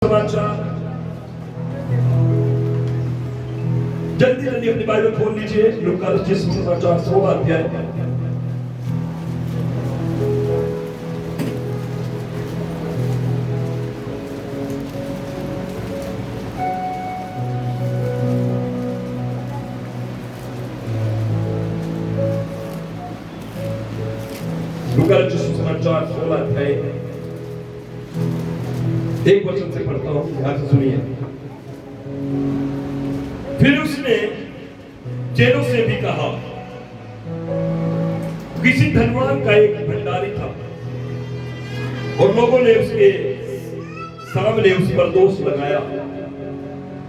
समाचार जल्दी जल्दी अपनी बाइबल खोल लीजिए। लूका रचित सुसमाचार 16 अध्याय। लूका रचित सुसमाचार 16 अध्याय एक वचन से पढ़ता हूं, ध्यान से सुनिए। फिर उसने चेलों से भी कहा, किसी धनवान का एक भंडारी था और लोगों ने उसके सामने उस पर दोष लगाया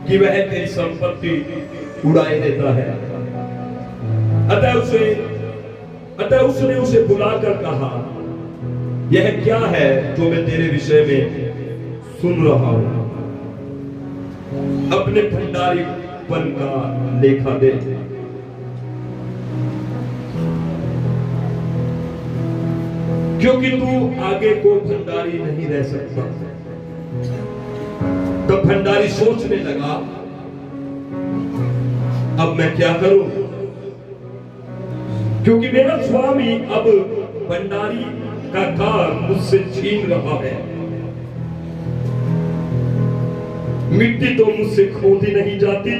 कि वह तेरी संपत्ति उड़ाए देता है। अतः उसने उसे बुलाकर कहा, यह क्या है जो मैं तेरे विषय में सुन रहा हूं? अपने भंडारीपन का लेखा दे। क्योंकि तू आगे को भंडारी नहीं रह सकता। तब भंडारी सोचने लगा, अब मैं क्या करूं, क्योंकि मेरा स्वामी अब भंडारी का काम मुझसे छीन रहा है। मिट्टी तो मुझसे खोदी नहीं जाती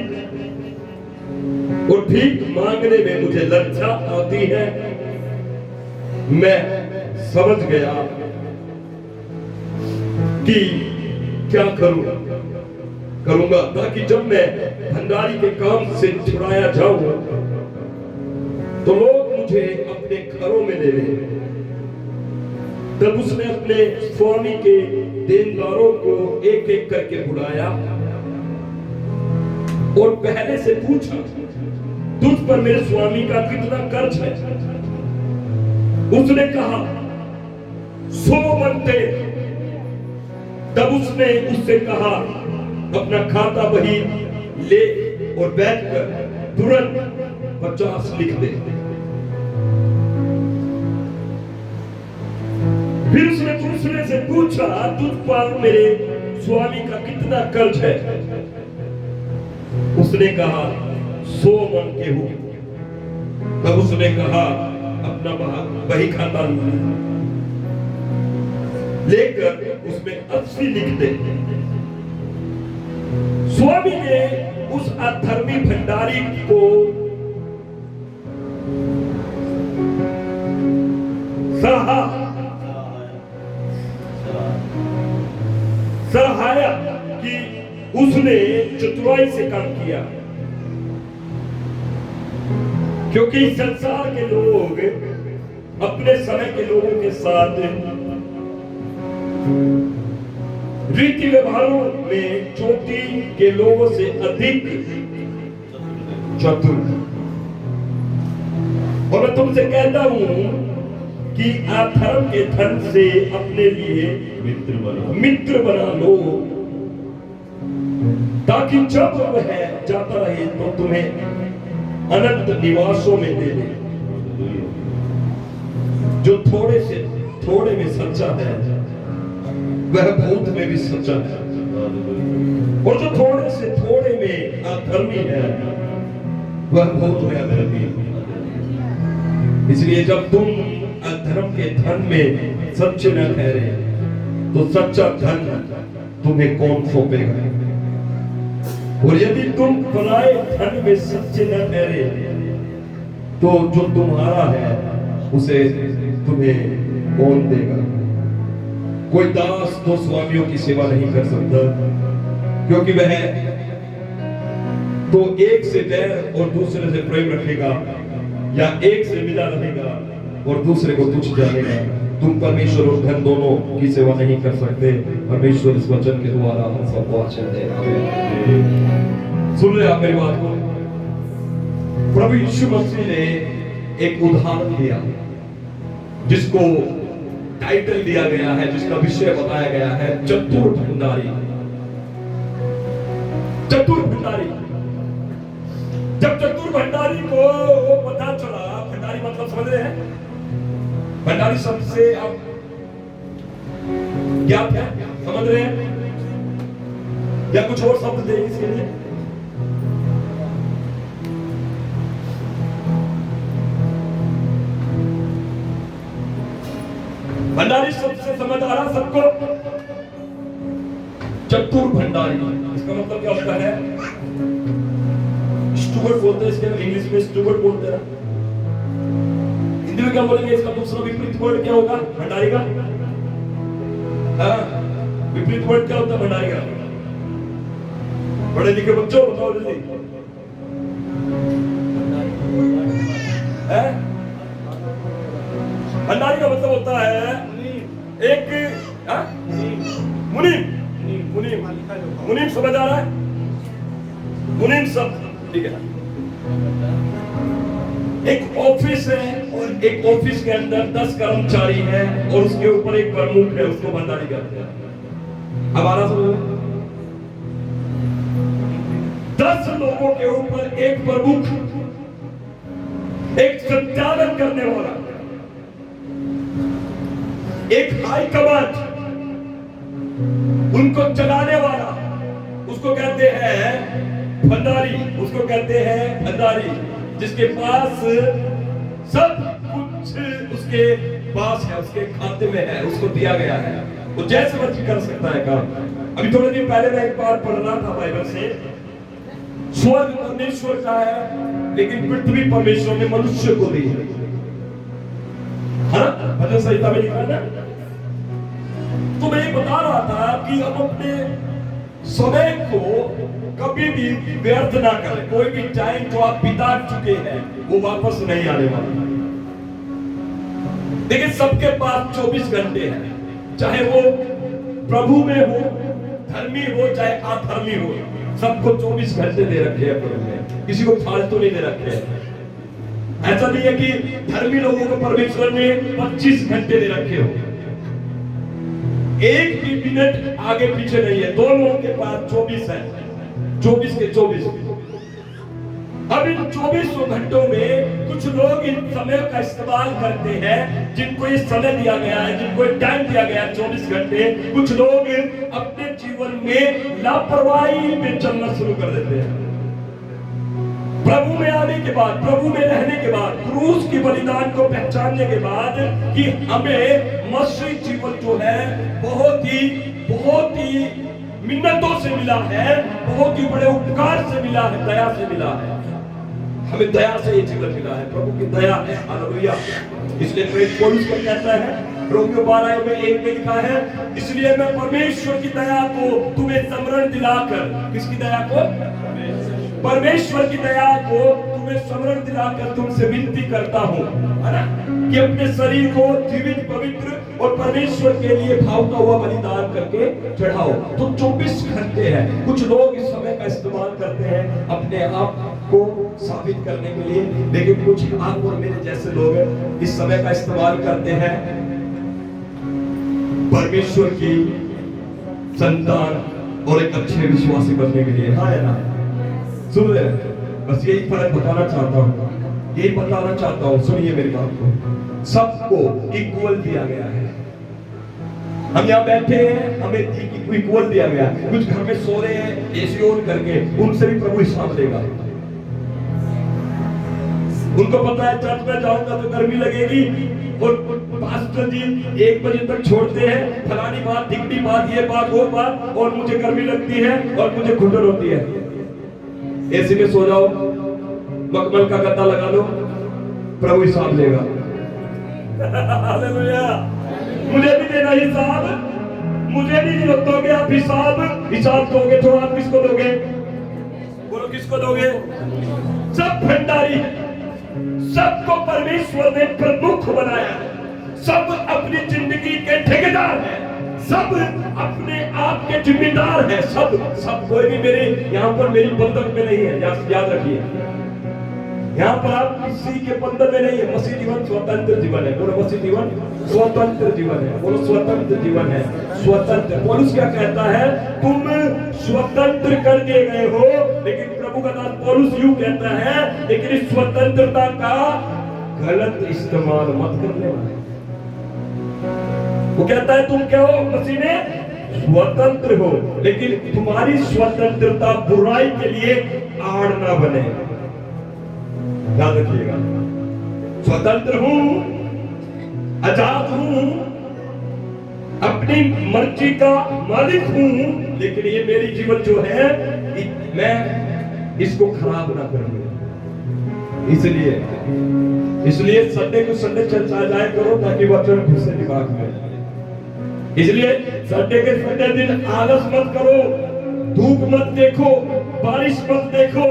और भीख मांगने में मुझे लज्जा आती है। मैं समझ गया कि क्या करूंगा ताकि जब मैं भंडारी के काम से छुड़ाया जाऊं तो लोग मुझे अपने घरों में ले लें। तब उसने अपने स्वामी के देनदारों को एक एक करके बुलाया और पहले से पूछा, तुझ पर मेरे स्वामी का कितना कर्ज है? उसने कहा, 100 मनते। तब उसने उससे कहा, अपना खाता बही ले और बैठकर तुरंत 50 लिख दे। फिर उसने दूसरे से पूछा, तुझ पर मेरे स्वामी का कितना कर्ज है? उसने कहा, 100 मन के हो। तब उसने कहा, अपना बही खाता लेकर उसमें 80 लिख दे। स्वामी ने उस अधर्मी भंडारी को सराहाया कि उसने चतुराई से काम किया, क्योंकि संसार के लोग अपने समय के लोगों के साथ रीति व्यवहारों में चोटी के लोगों से अधिक चतुर। और मैं तुमसे कहता हूं कि अधर्म के धन से अपने लिए मित्र बना लो, ताकि जब वह जाता रहे तो तुम्हें अनंत निवासों में ले ले। जो थोड़े से थोड़े में सच्चा है वह बहुत में भी सच्चा है, और जो थोड़े से थोड़े में अधर्मी है वह बहुत में अधर्मी है। इसलिए जब तुम अधर्म के धन में सच्चे न ठहरे तो सच्चा धन तुम्हें कौन सौंपेगा? और यदि तुम पराए धन में सच्चे न ठहरे तो जो तुम्हारा है उसे तुम्हें कौन देगा? कोई दास तो स्वामियों की सेवा नहीं कर सकता, क्योंकि वह तो एक से बैर और दूसरे से प्रेम रखेगा, या एक से मिला रहेगा और दूसरे को तुच्छ जानेगा। तुम परमेश्वर और धन दोनों की सेवा नहीं कर सकते। परमेश्वर इस वचन के द्वारा हम सबको आशीष दे। सुन रहे आप मेरी बात को? प्रभु यीशु मसीह ने एक उदाहरण दिया जिसको टाइटल दिया गया है, जिसका विषय बताया गया है चतुर भंडारी। चतुर भंडारी। जब चतुर भंडारी को पता चला, भंडारी मतलब समझ रहे हैं? भंडारी शब्द से आप क्या समझ रहे हैं? या कुछ और शब्द दे इसके लिए? भंडारी शब्द से समझ आ रहा सबको? चतुर भंडारी, इसका मतलब क्या होता है? स्टूवर्ड बोलते हैं इसके, इंग्लिश में स्टूवर्ड बोलते हैं। हिंदी में क्या बोलेंगे? इसका दूसरा विपरीत वर्ड क्या होगा भंडारी का? विपरीत वर्ड क्या होता है भंडारी का? पढ़े लिखे बच्चों बताओ जल्दी। भंडारी का मतलब होता है एक मुनीम। मुनीम, मुनीम समझ आ रहा है? मुनीम शब्द, ठीक है। एक ऑफिस है और एक ऑफिस के अंदर 10 कर्मचारी हैं और उसके ऊपर एक प्रमुख है, उसको भंडारी कहते हैं। अब आ रहा समझ में? 10 लोगों के ऊपर एक प्रमुख, एक संचालन करने वाला, एक हाई कमांड, उनको चलाने वाला, उसको कहते हैं भंडारी। उसको कहते हैं भंडारी, जिसके पास सब कुछ उसके पास है, उसके खाते में है, उसको दिया गया है, वो जैसे मर्जी कर सकता है काम। अभी थोड़े दिन पहले मैं एक बार पढ़ रहा था बाइबल से, स्वर्ग परमेश्वर का है लेकिन पृथ्वी परमेश्वर ने मनुष्य को दी है। भजन संहिता में लिखा है ना। तो मैं ये बता रहा था कि हम अपने समय को कभी भी व्यर्थ ना करें। कोई भी टाइम जो आप बिता चुके हैं वो वापस नहीं आने वाला। देखिए सबके पास 24 घंटे हैं, चाहे वो प्रभु में हो, धर्मी हो, चाहे अधर्मी हो, सबको 24 घंटे दे रखे हैं प्रभु ने, किसी को फालतू नहीं दे रखे हैं। ऐसा नहीं है कि धर्मी लोगों को परमेश्वर ने 25 घंटे दे रखे हो, एक भी मिनट आगे पीछे नहीं है। दो लोगों के पास 24 है, 24 के 24। अब इन 24 घंटों में कुछ लोग इन समय का इस्तेमाल करते हैं, जिनको ये समय दिया गया है, जिनको टाइम दिया गया है 24 घंटे। कुछ लोग अपने जीवन में लापरवाही में चलना शुरू कर देते हैं। प्रभु में आने के बाद, प्रभु में रहने के बाद, क्रूस की बलिदान को पहचानने के बाद कि हमें मसीह जीवन जो है बहुत ही मिन्नतों से मिला है, बहुत ही बड़े उपकार से मिला है, दया से मिला है। हमें दया से ये जीवन मिला है, प्रभु की दया है। हालेलुया। इसलिए प्रेरित पौलुस क्या कहता है रोमियो 12 में 1 में लिखा है, इसलिए मैं परमेश्वर की दया को तुम्हें स्मरण दिलाकर, किसकी दया को? परमेश्वर की दया को तुम्हें स्मरण दिलाकर तुमसे विनती करता हूं, है ना, कि अपने शरीर को जीवित, पवित्र और परमेश्वर के लिए भावता हुआ बलिदान करके चढ़ाओ। तो 24 घंटे हैं। कुछ लोग इस समय का इस्तेमाल करते हैं अपने आप को साबित करने के लिए, लेकिन कुछ आप और मेरे जैसे लोग इस समय का इस्तेमाल करते हैं परमेश्वर की संतान और एक अच्छे विश्वासी बनने के लिए। हाँ या ना? सुन रहे हैं? बस यही फर्क बताना चाहता हूँ, यही बताना चाहता हूँ। सुनिए मेरी बात को, सबको इक्वल दिया गया है। हम यहाँ बैठे हैं, हमें इक्वल दिया गया है। कुछ घर में सो रहे हैं एसी ऑन करके, उनसे भी प्रभु हिसाब लेगा। उनको पता है चर्च में जाऊंगा तो गर्मी लगेगी और पास्टर जी 1 बजे तक छोड़ते हैं, फलानी बात, ढिकनी बात, ये बात, वो बात, और मुझे गर्मी लगती है और मुझे घुटन होती है। एसी में सो जाओ, मखमल का गद्दा लगा लो, प्रभु हिसाब लेगा। हालेलुया। मुझे भी देना हिसाब, मुझे भी दोगे आप हिसाब दोगे तो आप किसको दोगे? बोलो किसको दोगे? सब भंडारी, सबको परमेश्वर ने प्रमुख बनाया, सब अपनी जिंदगी के ठेकेदार हैं, सब अपने आप के जिम्मेदार हैं। सब कोई भी मेरे यहाँ पर मेरी बंधक में नहीं है, याद रखिए। यहाँ पर आप किसी के बंधन में नहीं है। मसीह जीवन स्वतंत्र जीवन है। बोलो मसीह जीवन स्वतंत्र जीवन है। बोलो स्वतंत्र जीवन है, स्वतंत्र। पौलुस क्या कहता है? तुम स्वतंत्र कर दिए गए हो, लेकिन प्रभु का दास पौलुस यूं कहता है, लेकिन इस स्वतंत्रता का गलत इस्तेमाल मत करने वाले। वो कहता है तुम क्या हो? मसीह में स्वतंत्र हो, लेकिन तुम्हारी स्वतंत्रता बुराई के लिए आड़ ना बने। याद रखिएगा, स्वतंत्र हूं, आजाद हूं, अपनी मर्जी का मालिक हूं, लेकिन ये मेरी जीवन जो है मैं इसको खराब ना करूं। इसलिए संडे को संडे चर्च आ जाया करो ताकि वचन घुसे दिमाग में। इसलिए संडे के संडे दिन आलस मत करो, धूप मत देखो, बारिश मत देखो,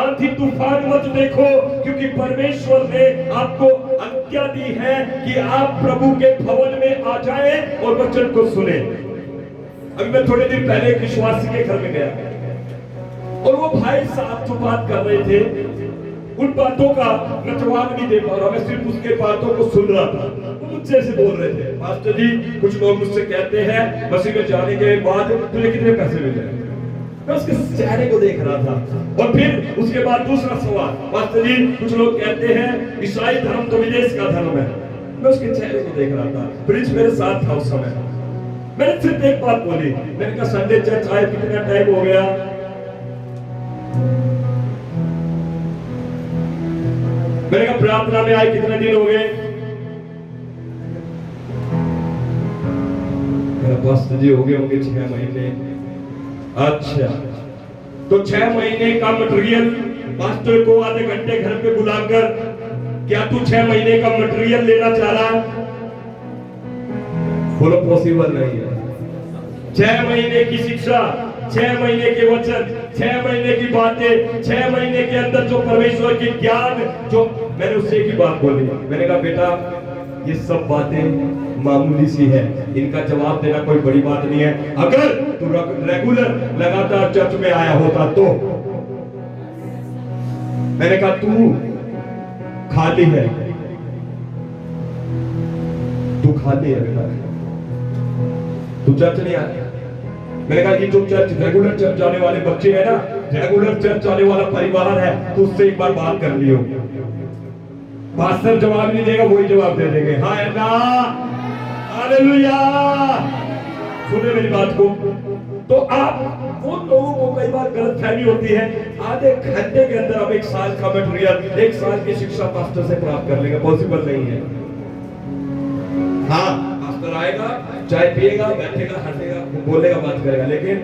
आंधी तूफान मत देखो, क्योंकि परमेश्वर ने आपको आज्ञा दी है कि आप प्रभु के भवन में आ जाएं और वचन को सुने। अभी मैं थोड़े दिन पहले एक विश्वासी के घर में गया और वो भाई साहब जो बात कर रहे थे उन बातों का मैं जवाब नहीं दे पा रहा, मैं सिर्फ उसके बातों को सुन रहा था। वो मुझसे ऐसे बोल रहे थे, पास्टर जी कुछ लोग मुझसे कहते हैं मसीह में जाने के बाद तुझे कितने पैसे मिले। मैं उसके चेहरे को देख रहा था। और फिर उसके बाद दूसरा सवाल, पास्टर जी कुछ लोग कहते हैं ईसाई धर्म तो विदेश का धर्म है। मैं उसके चेहरे को देख रहा था। प्रिंस मेरे साथ था उस समय। मैंने सिर्फ एक बात बोली, मैंने कहा संडे चर्च आए कितना टाइम हो गया? मैंने कहा प्रार्थना में आए कितने दिन हो गए? मेरा पास्टर जी हो गए होंगे 6 महीने। अच्छा, तो 6 महीने का मटेरियल पास्टर को आधे घंटे घर पे बुलाकर, क्या तू 6 महीने का मटेरियल लेना चाह रहा? बोलो पॉसिबल नहीं है। 6 महीने की शिक्षा, 6 महीने के वचन, 6 महीने की बातें, 6 महीने के अंदर जो परमेश्वर की ज्ञान, जो मैंने उससे एक ही बात बोली। मैंने कहा बेटा ये सब बातें मामूली सी है, इनका जवाब देना कोई बड़ी बात नहीं है। अगर तू रेगुलर लगातार चर्च में आया होता तो। मैंने कहा तू खाली है, तू खाली है बेटा, तू चर्च नहीं आया। मैंने कहा ये जो चर्च रेगुलर चर्च जाने वाले बच्चे हैं ना, रेगुलर चर्च जाने वाला परिवार है, तो उससे एक बार बात कर लियो। पास्टर जवाब नहीं देगा, वही जवाब दे देंगे। हाय अल्लाह, हालेलुया। सुने मेरी बात को। तो आप उन लोगों को कई बार गलतफहमी होती है, आधे घंटे के अंदर आप 1 साल का मटेरियल, 1 साल की शिक्षा पास्टर से प्राप्त कर लेंगे। पॉसिबल नहीं है। हाँ, पास्टर आएगा, चाय पिएगा, बैठेगा, हंसेगा, बोलेगा, बात करेगा, लेकिन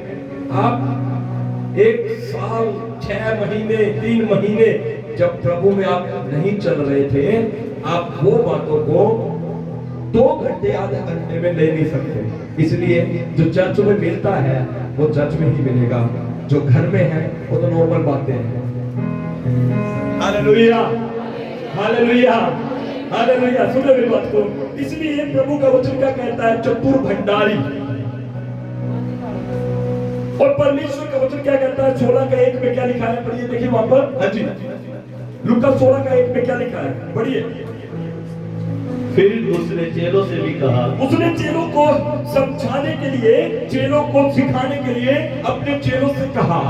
आप 1 साल 6 महीने 3 महीने जब प्रभु में आप नहीं चल रहे थे, आप वो बातों को 2 घंटे आधे घंटे में ले नहीं सकते। इसलिए जो चर्च में मिलता है वो चर्च में ही मिलेगा, जो घर में है वो तो नॉर्मल बातें हैं। Hallelujah, hallelujah, hallelujah. सुनो मेरी बात को। इसलिए प्रभु का वचन क्या कहता है? चतुर भंडारी। और परमेश्वर का वचन क्या कहता है? 16 का 1 में क्या लिखा है? पढ़िए, देखिए वहां पर। हाँ जी, लूका 16 का 1 में क्या लिखा है? पढ़िए। फिर उसने चेलों से भी कहा, उसने चेलों को समझाने के लिए, चेलों को सिखाने के लिए अपने चेलों से कहा,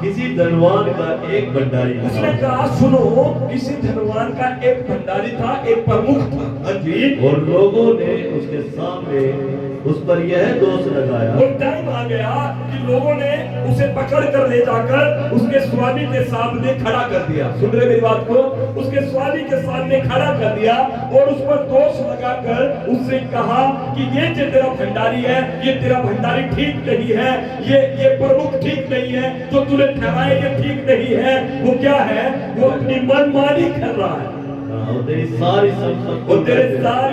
किसी धनवान का एक भंडारी था। उसने कहा सुनो, किसी धनवान का एक भंडारी था, एक प्रमुख था। हाँ जी। और लोगों ने उसके सामने उस पर यह दोष लगाया। और टाइम आ गया कि लोगों ने उसे पकड़ कर ले जाकर उसके स्वामी के सामने खड़ा कर दिया। सुन रहे मेरी बात को? उसके स्वामी के सामने खड़ा कर दिया और उस पर दोष लगाकर उससे कहा कि ये जो तेरा भंडारी है, ये तेरा भंडारी ठीक नहीं है, ये प्रमुख ठीक नहीं है, जो तूने ठहराया ये ठीक नहीं है। वो क्या है? वो अपनी मनमानी कर रहा है। और तेरी सारी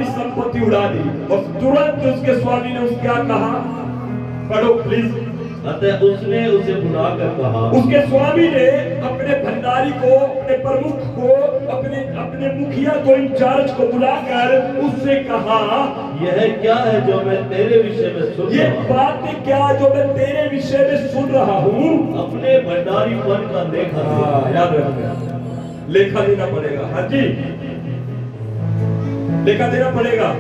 संपत्ति उड़ा दी। और तुरंत उसके स्वामी ने उसको क्या कहा? पढ़ो प्लीज। अतः उसने उसे बुलाकर कहा, उसके स्वामी ने अपने भंडारी को, अपने प्रमुख को, अपने मुखिया को, इंचार्ज को बुलाकर उससे कहा, यह क्या है जो मैं तेरे विषय में सुन ये रहा हूं? बात क्या जो मैं तेरे विषय में सुन रहा हूँ? अपने भंडारीपन का लेखा दे। याद रखना, लेखा देना पड़ेगा। हाँ जी, लेखा देना पड़ेगा।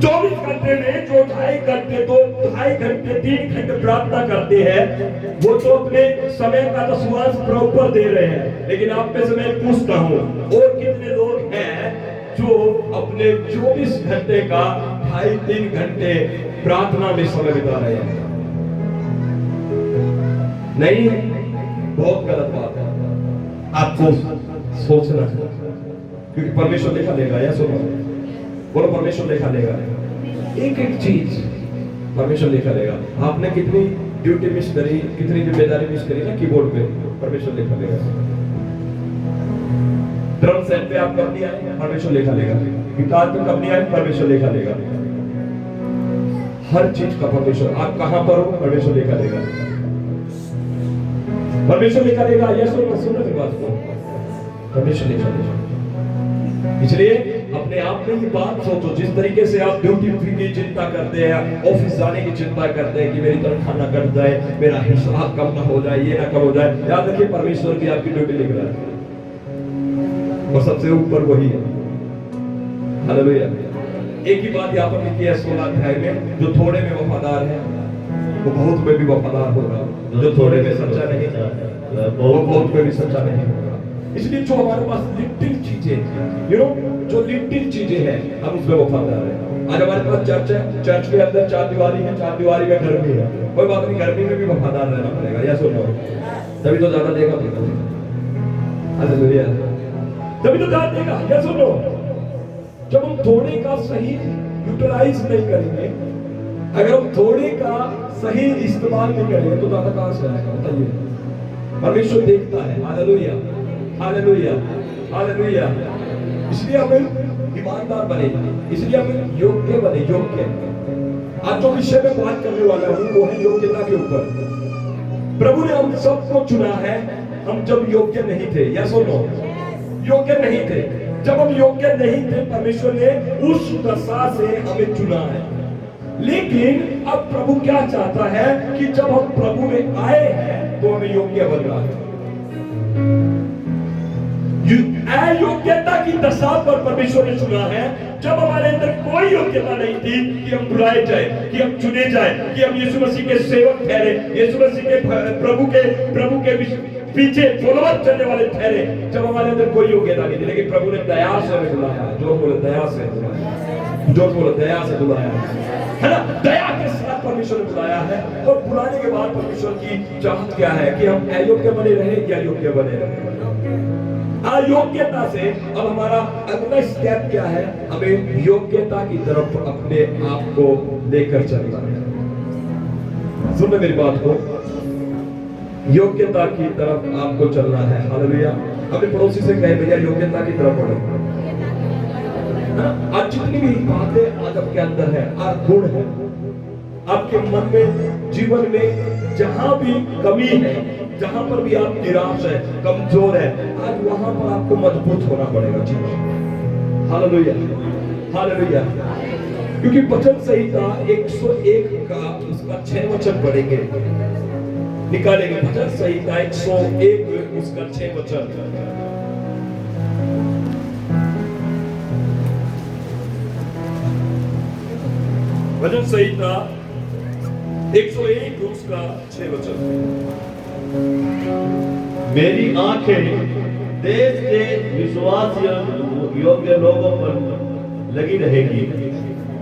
24 घंटे में जो 2.5 घंटे, 2.5 घंटे 3 घंटे प्रार्थना करते हैं, वो तो अपने समय का 10वांश प्रॉपर दे रहे हैं। लेकिन आप में से मैं पूछता हूँ, और कितने लोग हैं जो अपने 24 घंटे का 2.5-3 घंटे प्रार्थना में समय बिता रहे हैं। नहीं, बहुत गलत बात है। आपको सोचना है, क्योंकि परमेश्वर लेखा लेगा। या सुनो, बोलो परमेश्वर लेखा लेगा। एक एक चीज परमेश्वर लेखा लेगा। आपने कितनी ड्यूटी मिस करी, कितनी जिम्मेदारी मिस करी ना कीबोर्ड पे, परमेश्वर लेखा लेगा। ड्रम सेट पे आप कब नहीं आए, परमेश्वर लेखा लेगा। गिटार पे कब नहीं आए, परमेश्वर लेखा लेगा। हर चीज का परमेश्वर, आप कहां पर हो, परमेश्वर लेखा लेगा। परमेश्वर लेखा लेगा। यह सुनो मेरी बात को, परमेश्वर लेखा लेगा। इसलिए अपने आप में ये बात सोचो, जिस तरीके से आप ड्यूटी की चिंता करते हैं, ऑफिस जाने की चिंता करते हैं कि मेरी तनख्वाह ना कट जाए, मेरा हिसाब कम ना हो जाए, ये ना कम हो जाए, याद रखिए परमेश्वर भी आपकी ड्यूटी लिख रहा है और सबसे ऊपर वही है। हालेलुया। एक ही बात यहाँ पर लिखी है 16 अध्याय में, जो थोड़े में वफादार है वो बहुत में भी वफादार होगा, जो थोड़े में सच्चा नहीं वो बहुत में भी सच्चा नहीं होगा। इसलिए जो हमारे पास लिटिल चीजें, जो लिटिल चीजें हैं, हम उसमें वफादार हैं। आज हमारे पास चर्च है, चर्च के अंदर 4 दीवारी है, 4 दीवारी में गर्मी है, कोई बात नहीं, गर्मी में भी वफादार रहना पड़ेगा। या सुनो, तभी तो ज्यादा देगा पड़ेगा। हालेलुया, तभी तो ज्यादा देगा। या सुनो, जब हम थोड़े का सही यूटिलाइज नहीं करेंगे, अगर हम थोड़े का सही इस्तेमाल नहीं करेंगे, तो ज्यादा कहां से आएगा बताइए। परमेश्वर देखता है। Hallelujah, hallelujah, hallelujah. इसलिए हमें ईमानदार बने, इसलिए हमें योग्य बने। योग्य, आज जो विषय में बात करने वाला हूं वो है योग्यता के ऊपर। प्रभु ने हम सबको चुना है, हम जब योग्य नहीं थे। या सुनो, योग्य नहीं थे, जब हम योग्य नहीं थे, परमेश्वर ने उस दशा से हमें चुना है। लेकिन अब प्रभु क्या चाहता है कि जब हम प्रभु में आए हैं तो हमें योग्य बन रहा है। अयोग्यता की दशा पर परमेश्वर ने चुना है। जब हमारे अंदर कोई योग्यता नहीं थी कि हम बुलाए जाए, कि हम चुने जाए, कि हम यीशु मसीह के सेवक ठहरे, यीशु मसीह के प्रभु के पीछे फॉलोअर चलने वाले ठहरे, जब हमारे अंदर कोई योग्यता नहीं थी, लेकिन प्रभु ने दया से हमें बुलाया। जो बोले दया से बुलाया, जो बोले दया से बुलाया, है ना। दया के साथ परमेश्वर ने बुलाया है। और बुलाने के बाद परमेश्वर की चाहत क्या है कि हम अयोग्य बने रहे या योग्य बने रहे। अयोग्यता से अब हमारा अगला स्टेप क्या है, हमें योग्यता की तरफ अपने आप को लेकर चलना है। सुनो मेरी बात को, योग्यता की तरफ आपको चलना है। हालेलुया। अपने पड़ोसी से कहे, भैया योग्यता की तरफ बढ़ो। आज जितनी भी बातें आज आपके अंदर है, आज गुण है, आपके मन में, जीवन में जहां भी कमी है, जहां पर भी आप निराश है, कमजोर है, आज वहां पर आपको मजबूत होना पड़ेगा। Hallelujah, hallelujah. क्योंकि वचन संहिता 101 का उसका 6 वचन पढ़ेंगे, निकालेंगे। वचन संहिता 101 उसका 6 वचन। वचन संहिता 101 उसका 6 वचन। मेरी आंखें देश के विश्वास योग्य लोगों पर लगी रहेगी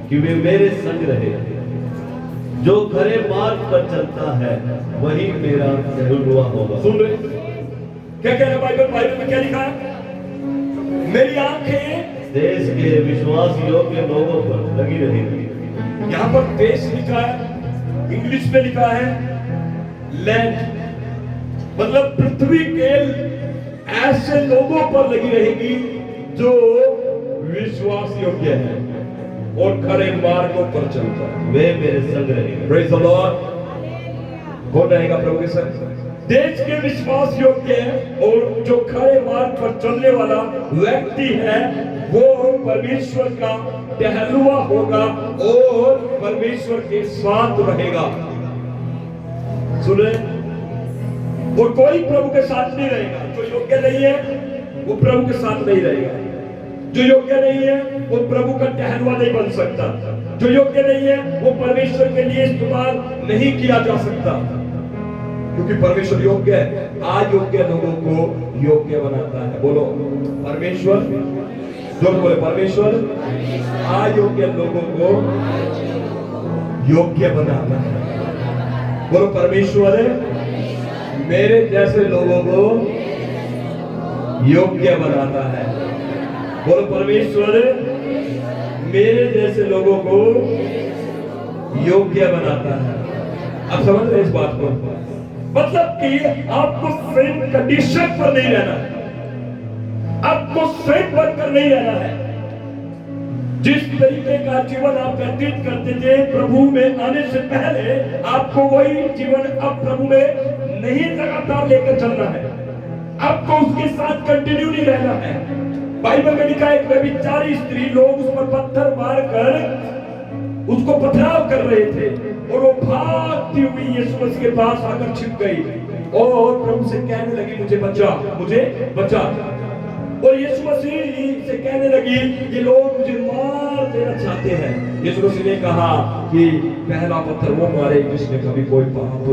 कि वे मेरे संग रहे। जो खरे मार्ग पर चलता है वही मेरा सहुआ होगा। सुन रहे क्या कह रहा है बाइबल में क्या लिखा है? मेरी आंखें देश के विश्वास योग्य लोगों पर लगी रहेगी। यहाँ पर देश लिखा है, इंग्लिश में लिखा है लैंड, मतलब पृथ्वी के ऐसे लोगों पर लगी रहेगी जो विश्वास योग्य है और खरे मार्गों पर चलता है, वे मेरे संग रहेंगे। Praise the Lord. कौन रहेगा प्रभु के संग? देश के विश्वास योग्य है और जो खरे मार्ग पर चलने वाला व्यक्ति है वो परमेश्वर का टहलुआ होगा और परमेश्वर के साथ रहेगा। सुने, वो कोई प्रभु के साथ नहीं रहेगा। जो योग्य नहीं है वो प्रभु के साथ नहीं रहेगा। जो योग्य नहीं है वो प्रभु का टहलुआ नहीं बन सकता। जो योग्य नहीं है वो परमेश्वर के लिए इस्तेमाल नहीं किया जा सकता, क्योंकि परमेश्वर योग्य है। अयोग्य लोगों को योग्य बनाता है। बोलो परमेश्वर, जो बोले परमेश्वर अयोग्य लोगों को योग्य बनाता है। बोलो परमेश्वर मेरे जैसे लोगों को योग्य बनाता है। बोलो परमेश्वर मेरे जैसे लोगों को योग्य बनाता है। आप समझ रहे इस बात को? मतलब कि आपको सेम कंडीशन पर नहीं रहना है, आपको सेम बनकर नहीं रहना है। जिस तरीके का जीवन आप व्यतीत करते थे प्रभु में आने से पहले, आपको वही जीवन अब प्रभु में नहीं लगातार लेकर चलना है। आपको उसके साथ कंटिन्यू नहीं रहना है। बाइबल में लिखा है एक व्यभिचारी स्त्री, लोग उस पर पत्थर मारकर उसको पथराव कर रहे थे और वो भागती हुई यीशु मसीह के पास आकर छिप गई और प्रभु से कहने लगी मुझे बचा, मुझे बचा। और यीशु मसीह से कहने लगी ये लोग मुझे मार देना चाहते हैं। यीशु मसीह ने कहा कि पहला पत्थर वो मारे जिसने कभी कोई पाप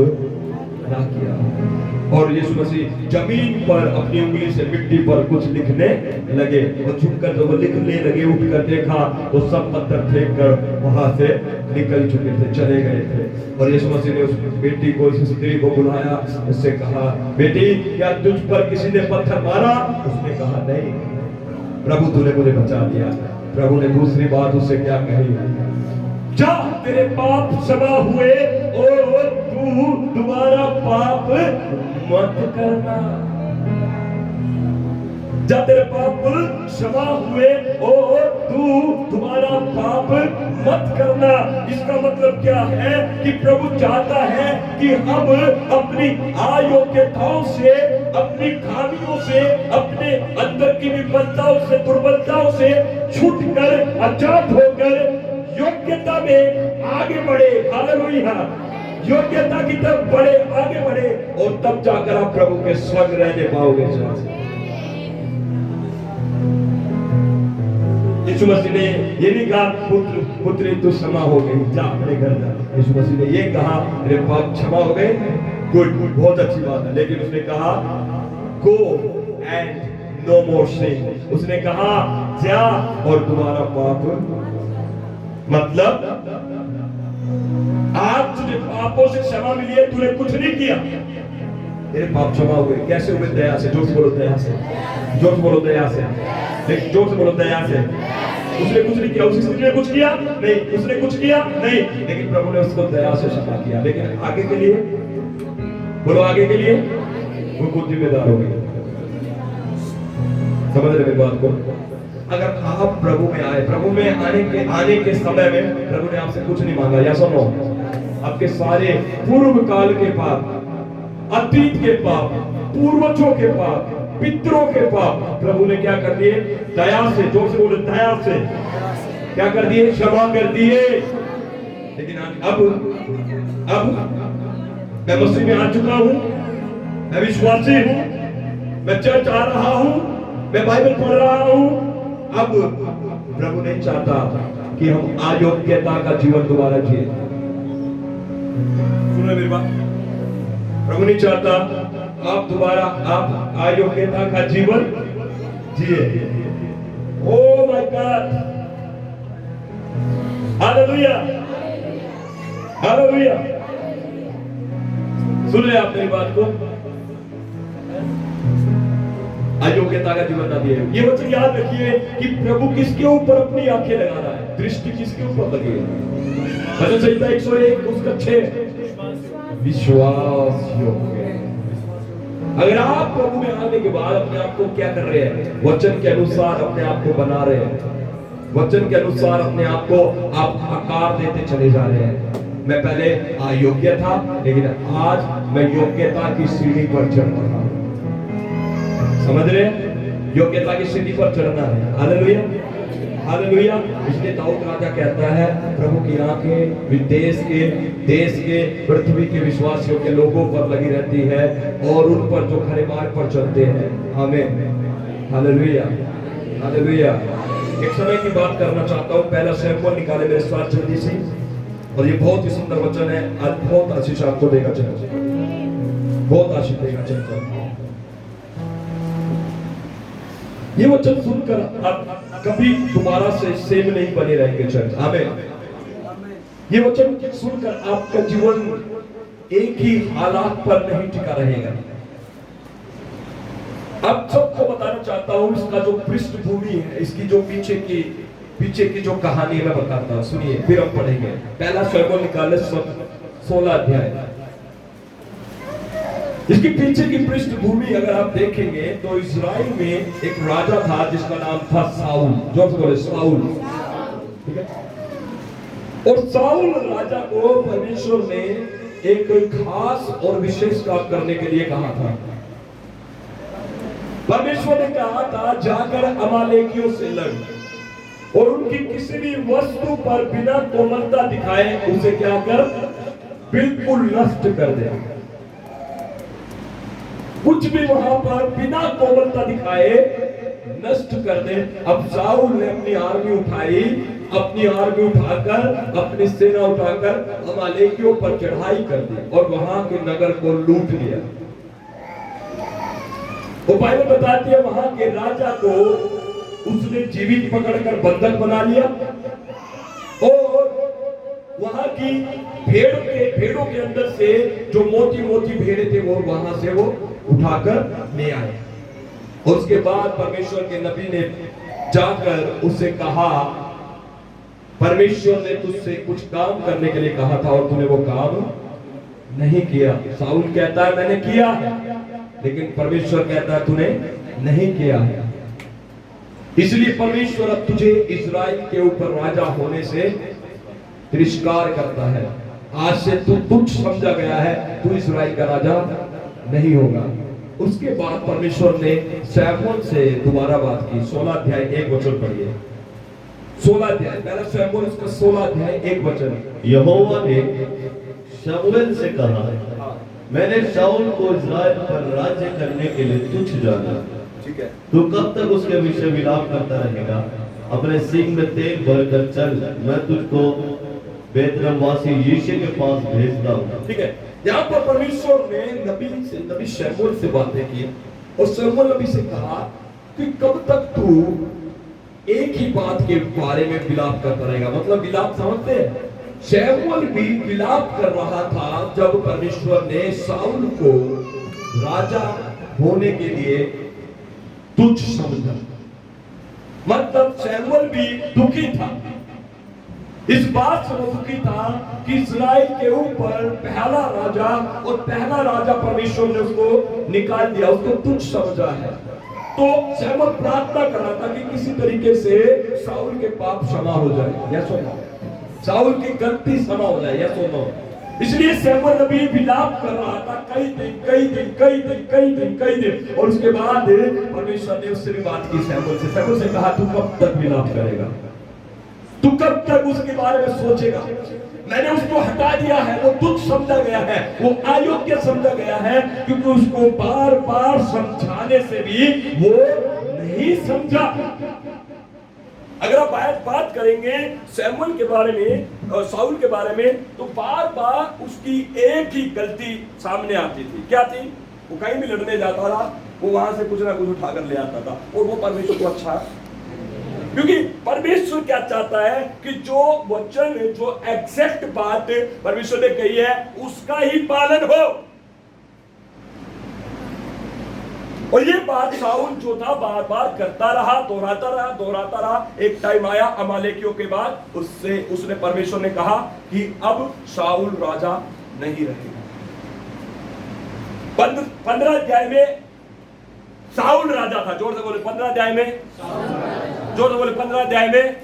ना किया। और यीशु मसीह जमीन पर अपनी उंगली से मिट्टी पर कुछ लिखने लगे और झुककर जब वो लिखने लगे, उठकर देखा तो सब पत्थर फेंक कर वहां से निकल चुके थे, चले गए थे। और यीशु मसीह ने उस बेटी को, इस स्त्री को बुलाया, उससे कहा बेटी क्या तुझ पर किसी ने पत्थर मारा? उसने कहा नहीं प्रभु तूने मुझे बचा लिया। प्रभु ने दूसरी बात उससे क्या कही? जा तेरे पाप क्षमा हुए और तू दोबारा पाप मत करना। जा तेरे पाप क्षमा हुए और तू दोबारा पाप मत करना। इसका मतलब क्या है कि प्रभु चाहता है कि हम अपनी अयोग्यताओं से, अपनी खामियों से, अपने अंदर की विफलताओं से, दुर्बलताओं से छूटकर, आजाद होकर योग्यता में आगे बढ़े। हालेलुया। योग्यता की तरफ बढ़े, आगे बढ़े और तब जाकर आप प्रभु के संग रहने पाओगे। यीशु मसीह ने ये नहीं कहा पुत्र पुत्री तू क्षमा हो गई, जा अपने घर जा। यीशु मसीह ने ये कहा तेरे पाप क्षमा हो गए, गुड, बहुत अच्छी बात है। लेकिन उसने कहा गो एंड नो मोर सिन। उसने कहा जा और तुम्हारा पाप, मतलब आज तुझे पापों से क्षमा मिली है, तूने कुछ नहीं किया, तेरे पाप क्षमा हुए। कैसे हुए? दया से। जोर से बोलो दया से, जोर से बोलो दया से, जोर से बोलो दया से। उसने कुछ नहीं किया, उस स्त्री ने कुछ किया नहीं, उसने कुछ किया नहीं, लेकिन प्रभु ने उसको दया से क्षमा किया। लेकिन आगे के लिए बोलो, आगे के लिए वो खुद जिम्मेदार हो गई। समझ रहे मेरी बात को? अगर आप प्रभु में आए, प्रभु में आने के समय में प्रभु ने आपसे कुछ नहीं मांगा, या सुनो, आपके सारे पूर्व काल के पाप, अतीत के पाप, पूर्वजों के पाप, पितरों के पाप प्रभु ने क्या कर दिए? दया से, जोर से बोले दया से क्या कर दिए? क्षमा कर दिए। लेकिन अब मैं मसीह में आ चुका हूं, मैं विश्वासी हूं, मैं चर्च आ रहा हूं, मैं बाइबल पढ़ रहा हूं। अब प्रभु नहीं चाहता कि हम अयोग्यता का जीवन दोबारा जिए। सुनो मेरी बात, प्रभु नहीं चाहता आप दोबारा आप अयोग्यता का जीवन जिए। Oh my God, hallelujah, hallelujah. सुन रहे आप मेरी बात को? अयोग्यता का जीवन ना दिए। ये वचन याद रखिए कि प्रभु किसके ऊपर अपनी आंखें लगा रहा है, दृष्टि किसके ऊपर लगी है? भजन संहिता 101 उसका 6, विश्वास योग्य। अगर आप प्रभु में आने के बाद अपने आप को क्या कर रहे हैं? वचन के अनुसार अपने आप को बना रहे हैं, वचन के अनुसार अपने आप को आप आकार देते चले जा रहे हैं। मैं पहले अयोग्य था, लेकिन आज मैं योग्यता की सीढ़ी पर चढ़ रहा हूं। समझ रहे? योग्यता की सीढ़ी पर चढ़ना है। Hallelujah, hallelujah. इसलिए दाऊद राजा कहता है प्रभु की आंखें देश के पृथ्वी के विश्वासियों के लोगों पर लगी रहती है और उन पर जो खरे मार्ग पर चलते हैं। आमीन, हालेलुया, हालेलुया। एक समय की बात करना चाहता हूँ। पहला शमूएल निकाले मेरे साथ जल्दी से, और ये बहुत ही सुंदर वचन है। आज बहुत आशीष आपको देगा चर्च, बहुत आशीष देगा चर्च। ये वचन सुनकर आप कभी दोबारा से सेम नहीं बने रहेंगे चर्च। आमीन। ये वचन सुनकर आपका जीवन एक ही हालात पर नहीं टिका रहेगा। अब सबको बताना चाहता हूं इसका जो पृष्ठभूमि है, इसकी जो पीछे की जो कहानी है मैं बताता हूं, सुनिए फिर हम पढ़ेंगे। पहला शमूएल निकाले 16 अध्याय। इसके पीछे की पृष्ठभूमि अगर आप देखेंगे तो इजराइल में एक राजा था जिसका नाम था साउल। जो बोले साउल, ठीक है। और साउल राजा को परमेश्वर ने एक खास और विशेष काम करने के लिए कहा था। परमेश्वर ने कहा था जाकर अमालेकियों से लड़ और उनकी किसी भी वस्तु पर बिना कोमलता दिखाए उसे क्या कर, बिल्कुल नष्ट कर दे। कुछ भी वहां पर बिना कोमलता दिखाए नष्ट कर दे। अब साउल ने अपनी आर्मी उठाकर अपनी सेना उठाकर अमालेकियों पर चढ़ाई कर दी और वहां के नगर को लूट लिया। वो बाइबल बताती है वहां के राजा को उसने जीवित पकड़कर बंधक बना लिया और वहां की भेड़ों के अंदर से जो मोटी भेड़ें थे वो वहां से वो उठाकर ले आए। और उसके बाद परमेश्वर के नबी ने जाकर उससे कहा, परमेश्वर ने तुझसे कुछ काम करने के लिए कहा था और तूने वो काम नहीं किया। साउल कहता है मैंने किया है, लेकिन परमेश्वर कहता है तूने नहीं किया है। इसलिए परमेश्वर अब तुझे इजराइल के ऊपर राजा होने से तिरस्कार करता है। आज से तू तुच्छ समझा गया है, तू इजराइल का राजा नहीं होगा। उसके बाद परमेश्वर ने शमूएल से दोबारा बात की। 16 अध्याय 1 वचन पढ़िए। 16 अध्याय, पहला शमूएल उसका 16 अध्याय 1 वचन। यहोवा ने शमूएल से कहा, मैंने शाऊल को इस्राएल पर राज्य करने के लिए तुच्छ जाना। ठीक है। तू कब तक उसके विषय विलाप करता रहेगा? अपने सींग में तेल भरकर चल, मैं तुझको बेतलहमवासी यिशै के पास भेजता हूँ। ठीक है। यहाँ पर परमेश्वर ने नबी शमूएल से बातें की और शमूएल नबी से कहा कि कब तक तू एक ही बात के बारे में विलाप करता रहेगा। मतलब विलाप समझते हैं? शमूएल भी विलाप कर रहा था जब परमेश्वर ने साउल को राजा होने के लिए तुच्छ समझा। मतलब शमूएल भी दुखी था, इस बात से वो दुखी था कि इस्राएल के ऊपर पहला राजा परमेश्वर ने उसको निकाल दिया, उसको तुच्छ समझा है। तो शमूएल प्रार्थना कर रहा था कि किसी तरीके से साउल के पाप क्षमा हो जाए, या सुनो, साउल की गलती क्षमा हो जाए, या सुनो। इसलिए शमूएल नबी विलाप कर रहा था कई दिन। और उसके बाद परमेश्वर ने उससे भी बात की। शमूएल से कहा तू कब तक विलाप करेगा, तू कब तक उसके बारे में सोचेगा? मैंने उसको हटा दिया है, वो तुच्छ समझा गया है, वो अयोग्य समझा गया है, क्योंकि उसको बार बार समझाने से भी वो नहीं समझा। अगर आप बात करेंगे शमूएल के बारे में और साउल के बारे में, तो बार बार उसकी एक ही गलती सामने आती थी। क्या थी? वो कहीं भी लड़ने जाता था, वो वहां से कुछ ना कुछ उठाकर ले आता था और वो परमेश्वर को अच्छा, क्योंकि परमेश्वर क्या चाहता है कि जो वचन, जो एग्जैक्ट बात परमेश्वर ने कही है उसका ही पालन हो। और ये बात साउल जो था बार बार करता रहा, दोहराता रहा। एक टाइम आया अमालेकियों के बाद, उसने परमेश्वर ने कहा कि अब साउल राजा नहीं रहेगा। 15 अध्याय में साउल राजा था। जोर से बोले 15 अध्याय में, जोर से बोले 15 अध्याय में।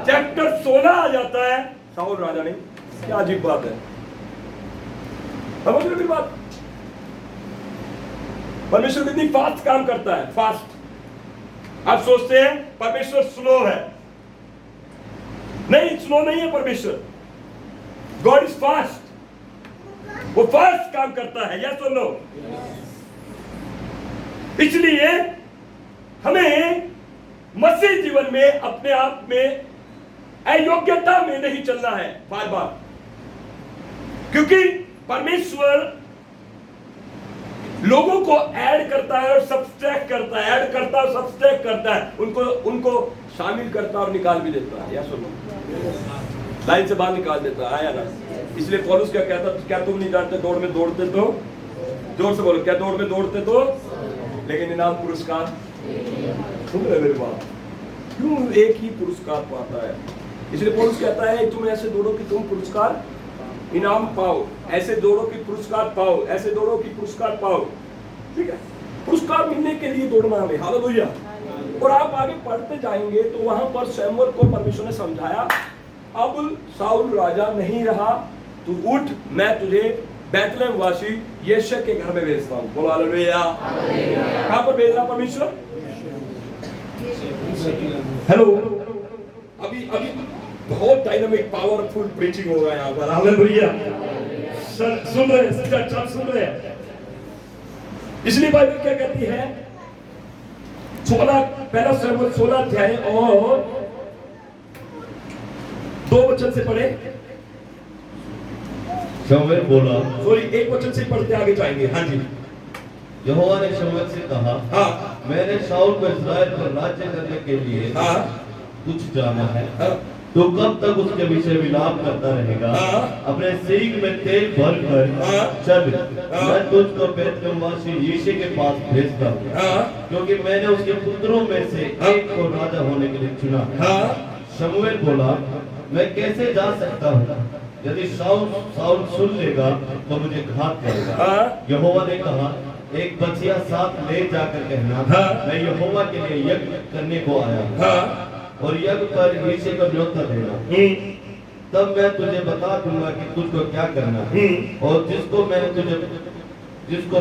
चैप्टर 16 आ जाता है, साउल राजा नहीं। क्या अजीब बात है, समझ रहे बात? परमेश्वर कितनी फास्ट काम करता है, फास्ट। आप सोचते हैं परमेश्वर स्लो है, नहीं, स्लो नहीं है परमेश्वर। गॉड इज फास्ट, वो फास्ट काम करता है, यस और नो? इसलिए हमें मसीह जीवन में अपने आप में अयोग्यता में नहीं चलना है बार बार, क्योंकि परमेश्वर लोगों को ऐड करता है और सब्सट्रैक्ट करता है, ऐड करता है और सब्सट्रैक्ट करता है, उनको शामिल करता है और निकाल भी देता है, या सुनो। लाइन से बाहर निकाल देता, आया ना। इसलिए पौलुस क्या कहता, क्या तुम नहीं जानते दौड़ में दौड़ते तो, जोर से बोलो, क्या दौड़ में दौड़ते तो, लेकिन इनाम पुरस्कार, सुन रहे मेरी बात, क्यों एक ही पुरस्कार पाता है? इसलिए पौलुस कहता है तुम ऐसे दौड़ो कि तुम पुरस्कार इनाम पाओ, ऐसे दौड़ो कि पुरस्कार पाओ, ऐसे दौड़ो कि पुरस्कार पाओ। ठीक है, पुरस्कार मिलने के लिए दौड़ना हमें, हालेलुया। और आप आगे पढ़ते जाएंगे तो वहां पर शमूएल को परमेश्वर ने समझाया, अब शाऊल राजा नहीं रहा, तू उठ, मैं तुझे बैतलहम वासी यिशै के घर में भेजता हूं। बोलो हालेलुया। कहां पर भेजना परमेश्वर? हेलो, अभी बहुत डायनामिक पावरफुल प्रीचिंग हो रहा है यहाँ पर, हालेलुया। सुन रहे हैं, सुन रहे हैं। इसलिए बाइबल क्या कहती है, 1 शमूएल 16 अध्याय और 2 वचन से पढ़े। शमूएल बोला, सॉरी 1 वचन से पढ़ते आगे जाएंगे। हाँ जी। यहोवा ने शमूएल से कहा, हाँ, मैंने शाऊल को इस्राएल पर राज्य करने के लिए हाँ, कुछ जाना है, हाँ, तो कब तक उसके विषय विलाप करता रहेगा? हाँ। अपने सींग में तेल भर कर हाँ। चल, हाँ। मैं तुझको बैतलहम वासी यिशै के पास भेजता हूँ, हाँ, क्योंकि मैंने उसके पुत्रों में से एक को राजा होने के लिए चुना है। हाँ, शमूएल बोला, मैं कैसे जा सकता हूँ? यदि शाऊल सुन लेगा तो मुझे घात करेगा। हाँ। यहोवा ने कहा, एक बछिया साथ ले जाकर कहना, हाँ। मैं यहोवा के लिए यज्ञ करने को आया हूँ, हाँ, और यज्ञ पर यिशै को न्योता देना, तब मैं तुझे बता दूंगा कि तुझको क्या करना है, और जिसको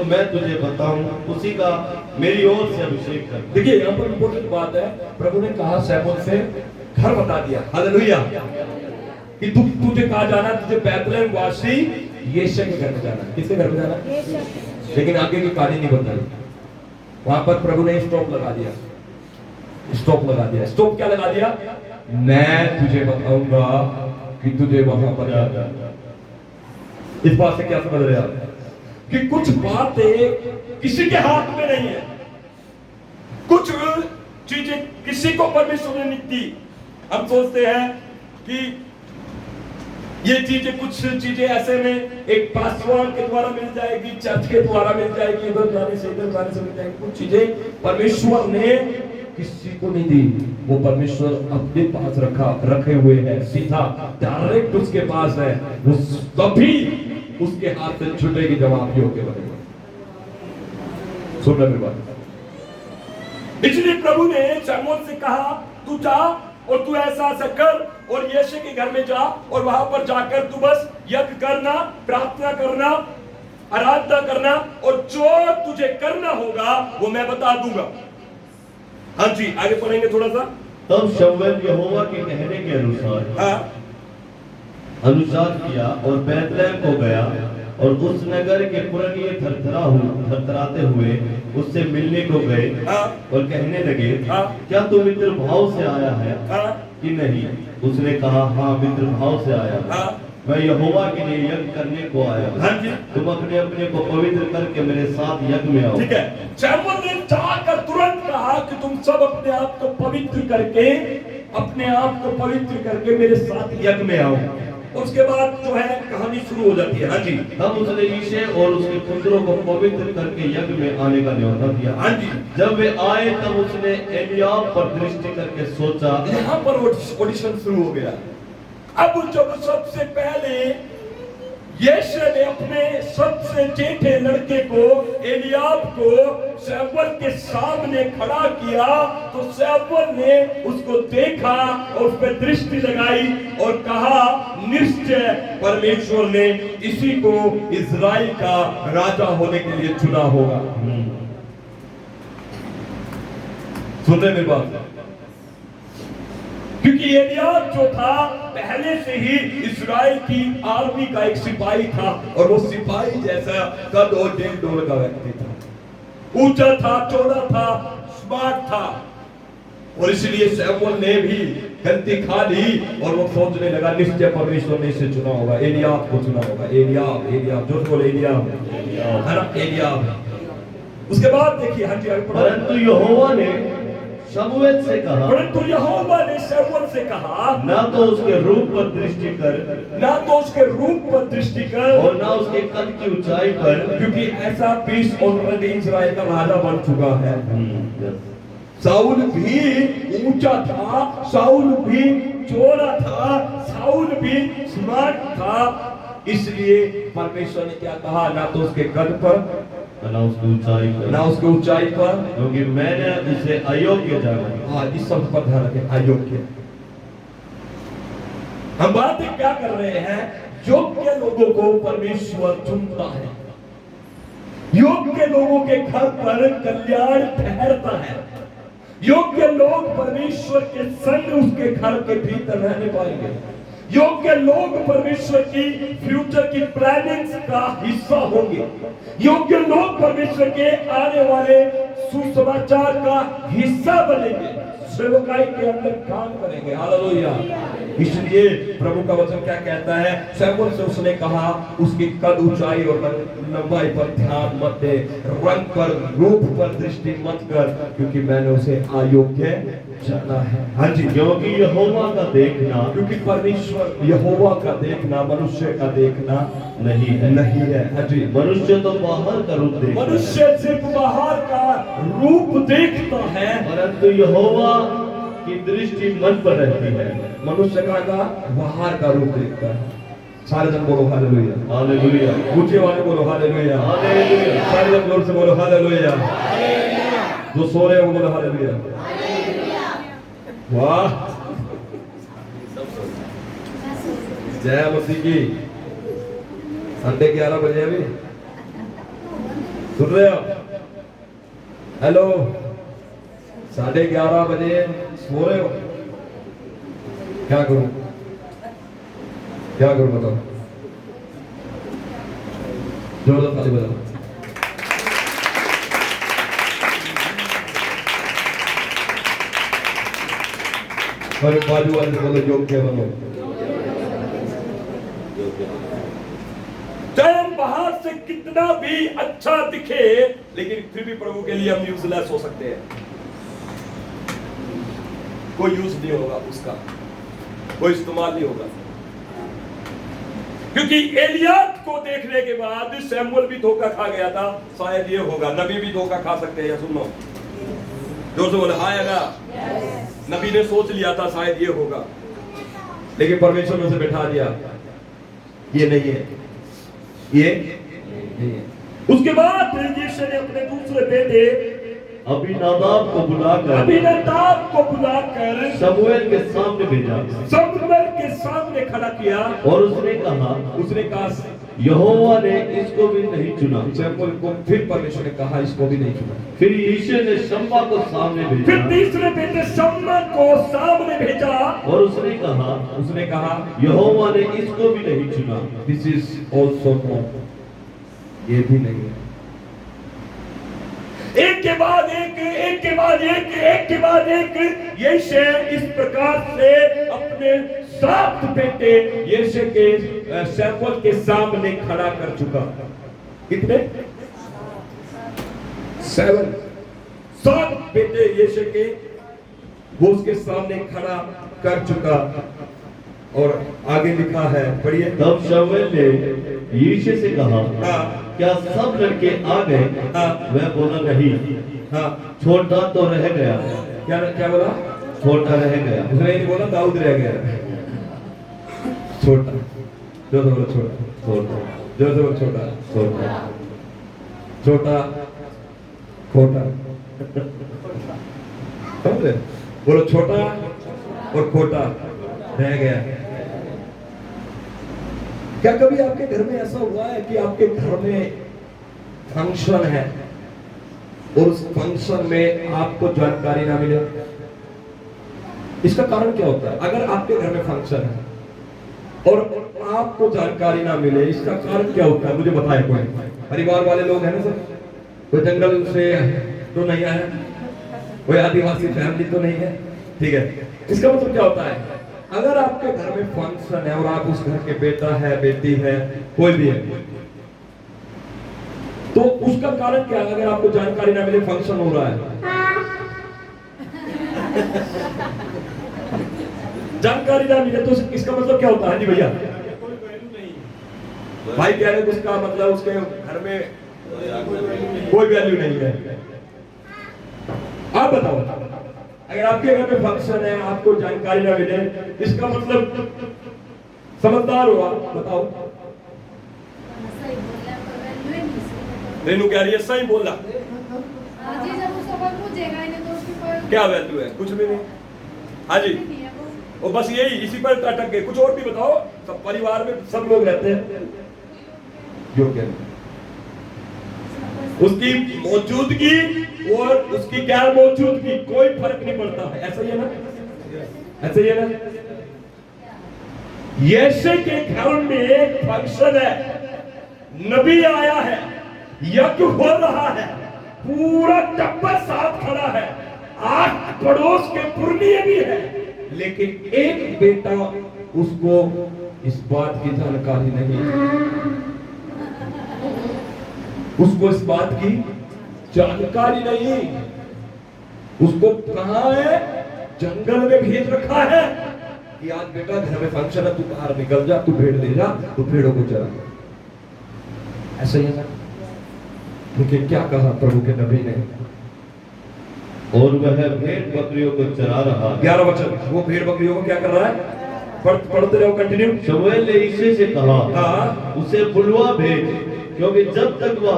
मैं तुझे बताऊं उसी का मेरी ओर से अभिषेक कर। देखिए यहाँ पर इंपॉर्टेंट बात है, प्रभु ने कहा शमूएल से घर बता दिया, हालेलुया, कि तुझे कहा जाना, तुझे बैतलहम वासी यिशै के घर में जाना। किसके घर में जाना? लेकिन आगे की कहानी नहीं बताई। वहां पर प्रभु ने स्टॉप लगा दिया, स्टॉप लगा दिया। स्टॉप क्या लगा दिया? मैं तुझे बताऊंगा कि तुझे वहां पर जाना। इस बात से क्या समझ रहे आप कि कुछ बातें किसी के हाथ में नहीं है, कुछ चीजें किसी को परमेश्वर ने नहीं दी। हम सोचते हैं कि ये चीजें, कुछ चीजें ऐसे में एक पासवान के द्वारा मिल जाएगी, चर्च के द्वारा मिल जाएगी, इधर जाने से इधर जाने से मिल जाएगी। कुछ चीजें परमेश्वर ने किसी को नहीं दी, वो परमेश्वर अपने पास रखे हुए हैं, सीधा डायरेक्ट उसके पास है। वो तभी उसके हाथ से छूटेगी जब आप योग्य बनेंगे। सुन रहे मेरी बात? इसलिए प्रभु ने शमूएल से कहा, तू जा और तू ऐसा कर और यिशै के घर में जा, और वहां पर जाकर तू बस यज्ञ करना, प्रार्थना करना, आराधना करना, और जो तुझे करना होगा वो मैं बता दूंगा। हाँ जी, आगे पढ़ेंगे थोड़ा सा। तब शमूएल यहोवा के कहने के अनुसार किया और बैतलहम को गया, और उस नगर के पुरनिये थरथराते हुए उससे मिलने को गए, और कहने लगे, क्या तू मित्र भाव से आया है कि नहीं? उसने कहा, हाँ, मित्र भाव से आया हूं। मैं यहोवा के लिए यज्ञ करने को आया हूं। हाँ जी। तुम अपने अपने को पवित्र करके मेरे साथ यज्ञ में आओ। ठीक है, शमूएल ने जाकर तुरंत कहा कि तुम सब अपने आप को पवित्र करके, अपने आप को पवित्र करके मेरे साथ यज्ञ में आओ। उसके बाद जो है कहानी शुरू हो जाती है। हाँ जी। तब उसने यिशै और उसके पुत्रों को पवित्र करके यज्ञ में आने का न्योता दिया। हाँ जी। जब वे आए तब उसने एलियाब पर दृष्टि करके सोचा। यहाँ पर ऑडिशन शुरू हो गया। अब जब सबसे पहले यिशै ने अपने सबसे जेठे लड़के को, एलियाब को, शमूएल के सामने खड़ा किया, तो शमूएल ने उसको देखा और उस पर दृष्टि लगाई और कहा, निश्चय परमेश्वर ने इसी को इज़राइल का राजा होने के लिए चुना होगा। सुन रहे मेरी बात? क्योंकि एलियाब जो था पहले से ही इस्राएल की आर्मी का एक सिपाही था, और वो सिपाही जैसा कद और 1.5 डोल का व्यक्ति था, ऊंचा था, चौड़ा था, स्मार्ट था। और इसलिए शमूएल ने भी गलती खा ली और वो सोचने लगा, निश्चय परमेश्वर ने इसे चुना होगा, एलियाब को चुना होगा। एलियाब जो बोले, एलियाब है ना, एलियाब। उसके बाद देखिए, हाँ जी, परंतु यहोवा ने शमूएल से कहा, परंतु यहोवा ने शमूएल से कहा, ना तो उसके रूप पर दृष्टि कर, ना तो उसके रूप पर दृष्टि कर, और ना उसके कद की ऊंचाई पर, क्योंकि ऐसा पीस ऑलरेडी इजराइल का राजा बन चुका है। साउल भी ऊंचा था, साउल भी चौड़ा था, साउल भी स्मार्ट था, इसलिए परमेश्वर ने क्या कहा, ना तो उसके कद पर, ना उसकी ऊंचाई पर, ना उसके ऊंचाई पर, क्योंकि मैंने उसे अयोग्य जाना। हाँ, इस शब्द पर ध्यान रखें, अयोग्य। हम बातें क्या कर रहे हैं, योग्य लोगों को परमेश्वर चुनता है, योग्य लोगों के घर पर कल्याण ठहरता है, योग्य लोग परमेश्वर के संग उसके घर के भीतर रहने पाएंगे, योग्य लोग परमेश्वर की फ्यूचर की प्लानिंग्स का हिस्सा होंगे, योग्य लोग परमेश्वर के आने वाले सुसमाचार का हिस्सा बनेंगे, सेवकाई के अंदर काम करेंगे। हालेलुया। इसलिए प्रभु का वचन क्या कहता है, शमूएल से उसने कहा, उसकी कद, ऊंचाई और लंबाई पर ध्यान मत दे, रंग पर, रूप पर दृष्टि मत कर, क्योंकि मैंने उसे अयोग्य जाना है। हाँ जी, क्योंकि यहोवा का देखना, क्योंकि परमेश्वर यहोवा का देखना मनुष्य का देखना नहीं है। नहीं है। हाँ जी, मनुष्य तो बाहर का रूप देखता है, मनुष्य सिर्फ बाहर का रूप देखता है, परंतु यहोवा की दृष्टि मन पर रहती है। मनुष्य का बाहर का रूप देखता है। सारे जन बोलो हालेलुया। हालेलुया, ऊंचे वाले बोलो हालेलुया। हालेलुया, सारे जन जोर से बोलो हालेलुया। जो सो रहे हैं वो बोलो हालेलुया। वाह, जय मसीह की। संडे 11 बजे अभी सुन रहे हो? हेलो, 11:30 बजे सो रहे हो? क्या करूं, क्या करूं बताओ? जोरदार ताली बजाओ। और बाजू वाले से बोलो योग्य बनो। चाहे हम बाहर से कितना भी अच्छा दिखे, लेकिन फिर भी प्रभु के लिए हम यूजलेस हो सकते हैं, कोई यूज नहीं होगा उसका, कोई इस्तेमाल नहीं होगा। क्योंकि एलियाह को देखने के बाद शमूएल भी धोखा खा गया था, शायद ये होगा, नबी भी धोखा खा सकते हैं। सुनो, जोर से बोले आएगा। नबी ने सोच लिया था शायद ये होगा, लेकिन परमेश्वर ने उसे बैठा दिया, ये नहीं है, ये नहीं है। उसके बाद यीशु ने अपने दूसरे बेटे अबीनादाब को बुलाकर शमूएल के सामने भेजा, शमूएल के सामने खड़ा किया, और उसने कहा यहोवा ने इसको भी नहीं चुना। शमूएल को फिर परमेश्वर ने कहा इसको भी नहीं चुना। फिर यीशु ने शम्मा को सामने भेजा, फिर तीसरे बेटे शम्मा को सामने भेजा, और उसने कहा यहोवा ने इसको भी नहीं चुना। दिस इज ऑल्सो नॉट, ये भी नहीं है। एक के बाद एक, एक के बाद एक, एक के बाद एक, यीशु इस प्रकार से अपने 7 बेटे यीशु के शमूएल के सामने खड़ा कर चुका। कितने? 7 बेटे यीशु के वो उसके सामने खड़ा कर चुका। और आगे लिखा है, पढ़िए। तब शमूएल ने यीशु से कहा, क्या सब लड़के आ गए? वह बोला नहीं, छोटा तो रह गया। क्या बोला? छोटा रह गया। उसने नहीं बोला दाऊद रह गया, छोटा। जो तो बोलो छोटा, छोटा, जो तो बोलो छोटा, छोटा, छोटा, खोटा। समझे? बोलो छोटा और खोटा रह गया। क्या कभी आपके घर में ऐसा हुआ है कि आपके घर में फंक्शन है और उस फंक्शन में आपको जानकारी ना मिले? इसका कारण क्या होता है? अगर आपके घर में फंक्शन है और आपको जानकारी ना मिले, इसका कारण क्या होता है? मुझे बताएं। कोई परिवार वाले लोग हैं ना सर? कोई जंगल से तो नहीं आया, कोई आदिवासी फैमिली तो नहीं है, ठीक है। इसका मतलब क्या होता है? अगर आपके घर में फंक्शन है और आप उस घर के बेटा है, बेटी है, कोई भी है, तो उसका कारण क्या है? अगर आपको जानकारी ना मिले फंक्शन हो रहा है, जानकारी ना मिले तो इसका मतलब क्या होता है जी भैया? भाई कह रहे उसका मतलब उसके घर में कोई वैल्यू नहीं है। आप बताओ, अगर आपके घर में फंक्शन है, आपको जानकारी ना मिले, इसका मतलब समझदार हो आप, बताओ। रेनू कह रही है सही बोला। क्या वैल्यू है? कुछ भी नहीं। हाँ जी, वो बस यही इसी पर अटक गए। कुछ और भी बताओ। सब परिवार में सब लोग रहते हैं, जो कहते उसकी मौजूदगी और उसकी गैर मौजूदगी कोई फर्क नहीं पड़ता है। ऐसा ही है ना? ऐसा ही है ना? यीशु के घर में एक फंक्शन है, नबी आया है, यज्ञ हो रहा है, पूरा टब्बर साथ खड़ा है, 8 पड़ोस के पुरनिये भी है, लेकिन एक बेटा उसको इस बात की जानकारी नहीं, उसको इस बात की जानकारी नहीं। उसको कहां है? जंगल में भेज रखा है कि आज बेटा घर में फंक्शन है, तू बाहर निकल जा, तू भेड़ ले जा, तू भेड़ों को चरा। ऐसा ही है ना? लेकिन क्या कहा प्रभु के नबी ने? और वह भेड़ बकरियों को चरा रहा है। 11 वचन, वो भेड़ बकरियों को क्या कर रहा है? पढ़ते रहो, कंटिन्यू। शमूएल ने यिशै से कहा, हाँ, उसे बुलवा भेज, क्योंकि जब तक वह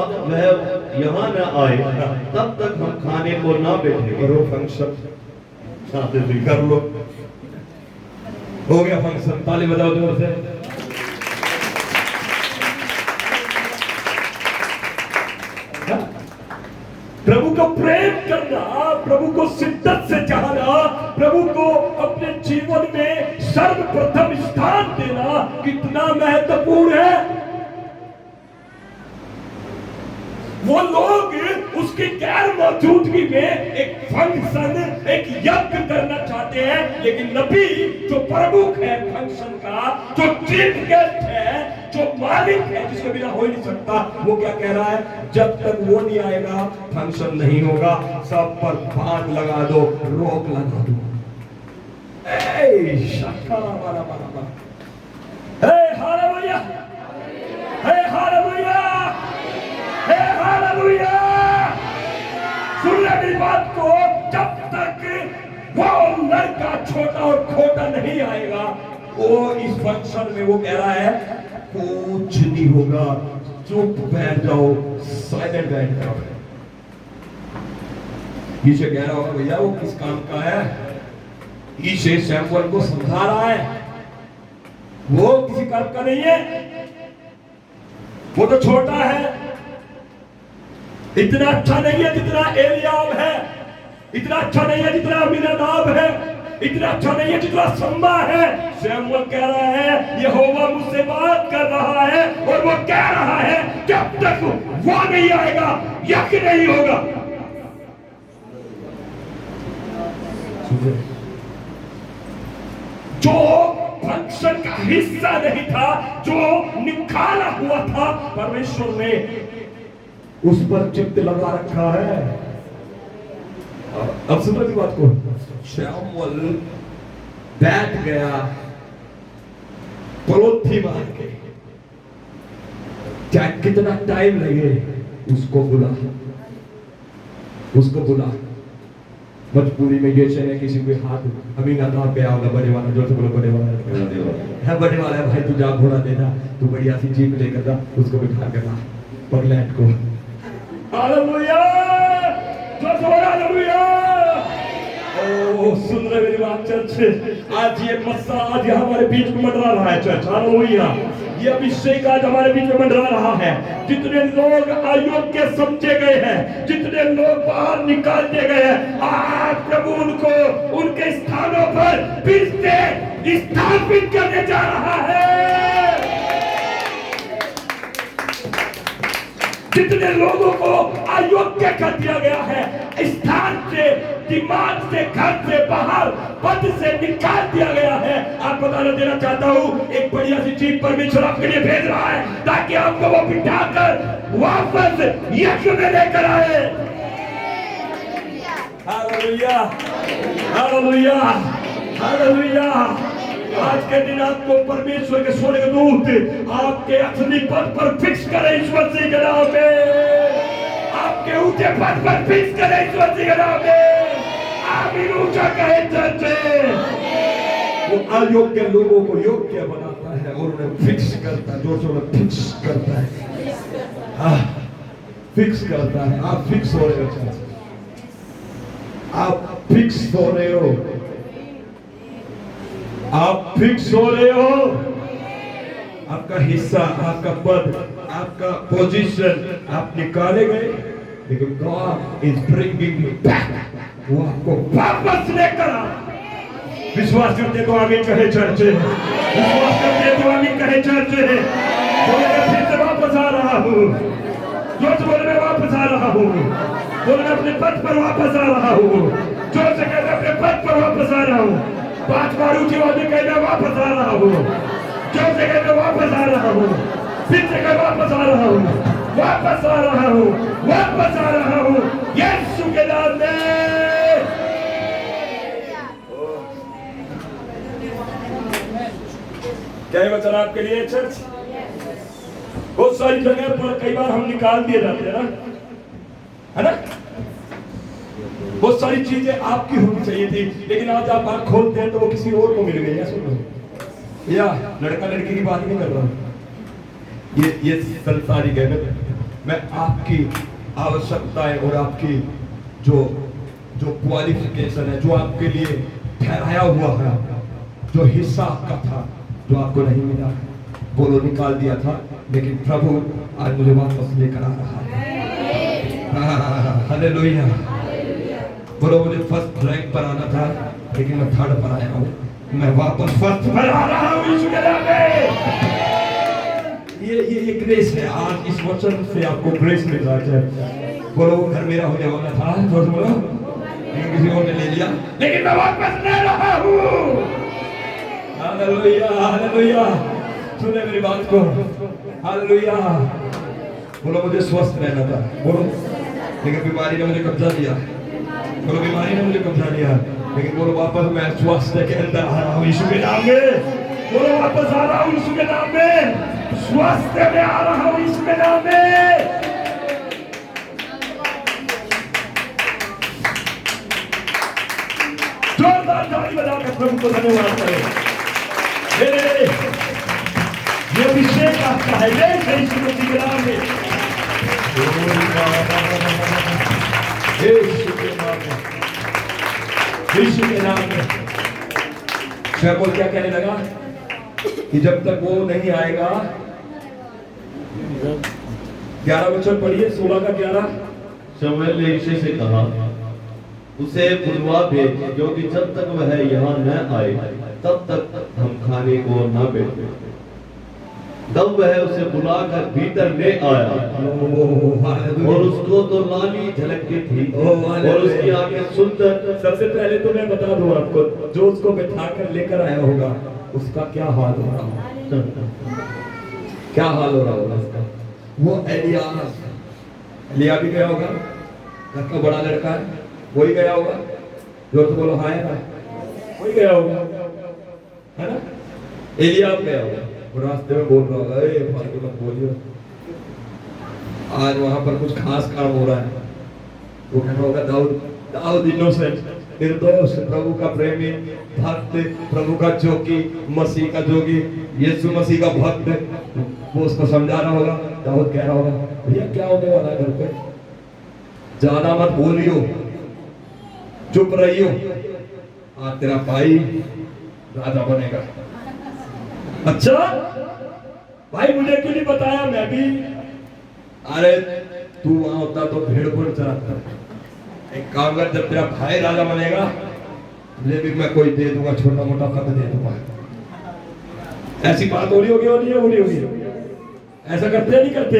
यहाँ न आए तब तक हम खाने को ना बैठेंगे। करो फंक्शन, कर लो। हो गया फंक्शन, ताली बजाओ जोर से। प्रभु को प्रेम करना, प्रभु को शिद्दत से चाहना, प्रभु को अपने जीवन में सर्वप्रथम स्थान देना कितना महत्वपूर्ण है। वो लोग उसकी गैर मौजूदगी में एक फंक्शन, एक यज्ञ करना चाहते हैं, लेकिन नबी जो प्रमुख है फंक्शन का, जो चीफ गेस्ट है, जो मालिक है, जिसके बिना हो ही नहीं सकता, वो क्या कह रहा है? जब तक वो नहीं आएगा फंक्शन नहीं होगा। सब पर बांध लगा दो, रोक लगा दो। Hallelujah, hallelujah, hallelujah. सुन ले मेरी बात को, जब तक वो लड़का छोटा और खोटा नहीं आएगा, वो इस फंक्शन में वो कह रहा है कुछ नहीं होगा, चुप बैठ जाओ, साइलेंट बैठ जाओ। यीशु कह रहा होगा भैया वो किस काम का है? यीशु शैमुएल को समझा रहा है, वो किसी काम का नहीं है, वो तो छोटा है, इतना अच्छा नहीं है जितना एलियाब है, इतना अच्छा नहीं है जितना अमीनादाब है, इतना अच्छा नहीं है जितना सम्मा है। शैमुएल कह रहा है यहोवा मुझसे बात कर रहा है, और वो कह रहा है जब तक वो नहीं आएगा यज्ञ नहीं होगा। जो फंक्शन का हिस्सा नहीं था, जो निकाला हुआ था, परमेश्वर ने उस पर चित्त लगा रखा है। अब सुनो की बात को। शमूएल बैठ गया पलोथी मार के, चाहे कितना टाइम लगे, उसको बुला, उसको बुला। मजबूरी में ये चाहिए किसी के हाथ अमीनादाब पे आओगा, बड़े वाला, जोर से बोलो बड़े वाला है, बड़े वाला है भाई, तू जा घोड़ा देना, तू बढ़िया सी जीप लेकर जा, उसको बिठा कर ला पगलैट को। Hallelujah, hallelujah. ओ सुन रहे मेरी बात चर्च? आज ये मस्सा आज हमारे बीच में मंडरा रहा है चर्च। हालेलुया, ये अभिषेक आज हमारे बीच में मंडरा रहा है। जितने लोग अयोग्य समझे गए हैं, जितने लोग बाहर निकाल दिए गए हैं, आज प्रभु उनको उनके स्थानों पर फिर से स्थापित करने जा रहा है। जितने लोगों को अयोग्य कर दिया गया है, स्थान से, दिमाग से, घर से, बाहर पद से निकाल दिया गया है, आप बताना देना चाहता हूँ, एक बढ़िया सी चीज परमेश्वर आपके लिए भेज रहा है, ताकि आपको वो बिठाकर वापस यीशु में लेकर आए। Hallelujah, hallelujah, hallelujah. आज के दिन आपको परमेश्वर के स्वर्गदूत आपके असली पद पर फिक्स करे इस मसीह के नाम में। आपके ऊंचे पद पर फिक्स करे इस मसीह के नाम में। आमीन ऊंचा कहे चर्च में। वो अयोग्य लोगों को योग्य बनाता है और उन्हें फिक्स करता है। जोर से उन्हें फिक्स करता है, फिक्स करता है। आप फिक्स हो रहे हो, आप फिक्स हो रहे हो, आप फिक्स हो रहे हो। आपका हिस्सा, आपका पद, आपका पोजीशन आप निकाले गए, लेकिन God is bringing you back. वो आपको वापस लेकर आ। विश्वास करते तो आमीन कहे चर्च, विश्वास करते तो आमीन कहे चर्च। बोले मैं फिर से वापस आ रहा हूँ, जोर से बोले मैं वापस आ रहा हूँ, बोले मैं अपने पद पर वापस आ रहा हूँ, जोर से कहते अपने पद पर वापस आ रहा हूँ। 5 बार ऊंची आवाज में कहना वापस आ रहा हूँ, जोर से कहना वापस आ रहा हूँ, फिर से कहना वापस आ रहा हूँ, वापस आ रहा हूँ, वापस आ रहा हूँ यीशु के नाम में। क्या ये वचन आपके लिए चर्च? बहुत सारी जगह पर कई बार हम निकाल दिए जाते हैं ना, है ना? बहुत सारी चीजें आपकी होनी चाहिए थी, लेकिन आज आप आंख खोलते हैं तो वो किसी और को मिल गई है। सुनो, या लड़का लड़की की बात नहीं कर रहा हूं, ये संसारिक है। मैं आपकी आवश्यकताएं और आपकी जो क्वालिफिकेशन है, जो आपके लिए ठहराया हुआ है, जो हिस्सा आपका था, जो आपको नहीं मिला, बोलो निकाल दिया था, लेकिन प्रभु आज मुझे वापस लेकर आ रहा है। हालेलुया। बोलो मुझे फर्स्ट रैंक पर आना था, लेकिन मैं थर्ड पर आया हूँ। मैं वापस फर्स्ट पर आ रहा हूँ यीशु के नाम में। ये ग्रेस है। आज इस वचन से आपको ग्रेस मिल रहा है। बोलो वो घर मेरा होने वाला था, जोर से बोलो, लेकिन किसी और ने ले लिया, लेकिन मैं वापस ले रहा हूँ। Hallelujah, hallelujah. सुने मेरी बात को, हालेलुया। बोलो मुझे स्वस्थ रहना था, बोलो, लेकिन बीमारी ने मुझे कब्जा लिया। बोलो बीमारी ने मुझे कब्जा लिया, लेकिन बोलो वापस मैं स्वास्थ्य के अंदर आ रहा हूँ यीशु के नाम में। बोलो वापस आ रहा हूँ यीशु के नाम में, स्वास्थ्य में आ रहा हूँ यीशु के नाम में। जोरदार ताली बजाकर प्रभु को धन्यवाद करें। ये अभिषेक आपका है, यीशु मसीह के नाम में, यीशु के नाम में, यीशु के नाम में। शैतान क्या कहने लगा कि जब तक वो नहीं आएगा, 11 वचन पढ़िए, 16 का 11। शमूएल ने यिशै से कहा, उसे बुलवा भेज, क्योंकि जब तक वह यहाँ न आए तब तक हम खाने को न बैठे। तब वह उसे बुलाकर भीतर ले आया और उसको तो लाली झलकती थी और उसकी आंखें सुंदर। सबसे पहले तो मैं बता दूं आपको, जो उसको बिठाकर लेकर आया होगा उसका क्या हाल हो रहा होगा, क्या हाल हो रहा होगा उसका। वो एलिया भी गया होगा, घर का बड़ा लड़का है, वही गया होगा, जो तो बोलो हाँ है, वही गया होगा, है ना? एलिया गया होगा, वो रास्ते में बोल रहा होगा, ए फालतू मत बोलियो, आज वहां पर कुछ खास काम हो रहा है। वो कहना होगा दाऊद इनोसेंट, निर्दोष, प्रभु का प्रेमी भक्त, प्रभु का जोगी, मसीह का जोगी, यीशु मसीह का भक्त, वो उसको समझा रहा होगा। दाऊद कह रहा होगा, भैया क्या होने वाला है घर पे, ज्यादा मत बोलियो, चुप रहियो, आज तेरा भाई राजा बनेगा। अच्छा भाई मुझे क्यों नहीं बताया, मैं भी, अरे तू वहां होता तो भेड़ को चराता। एक काम कर, जब तेरा भाई राजा बनेगा तुझे भी मैं कोई दे दूंगा, छोटा मोटा पद दे दूंगा। ऐसी बात हो रही होगी, हो रही होगी, ऐसा करते नहीं करते?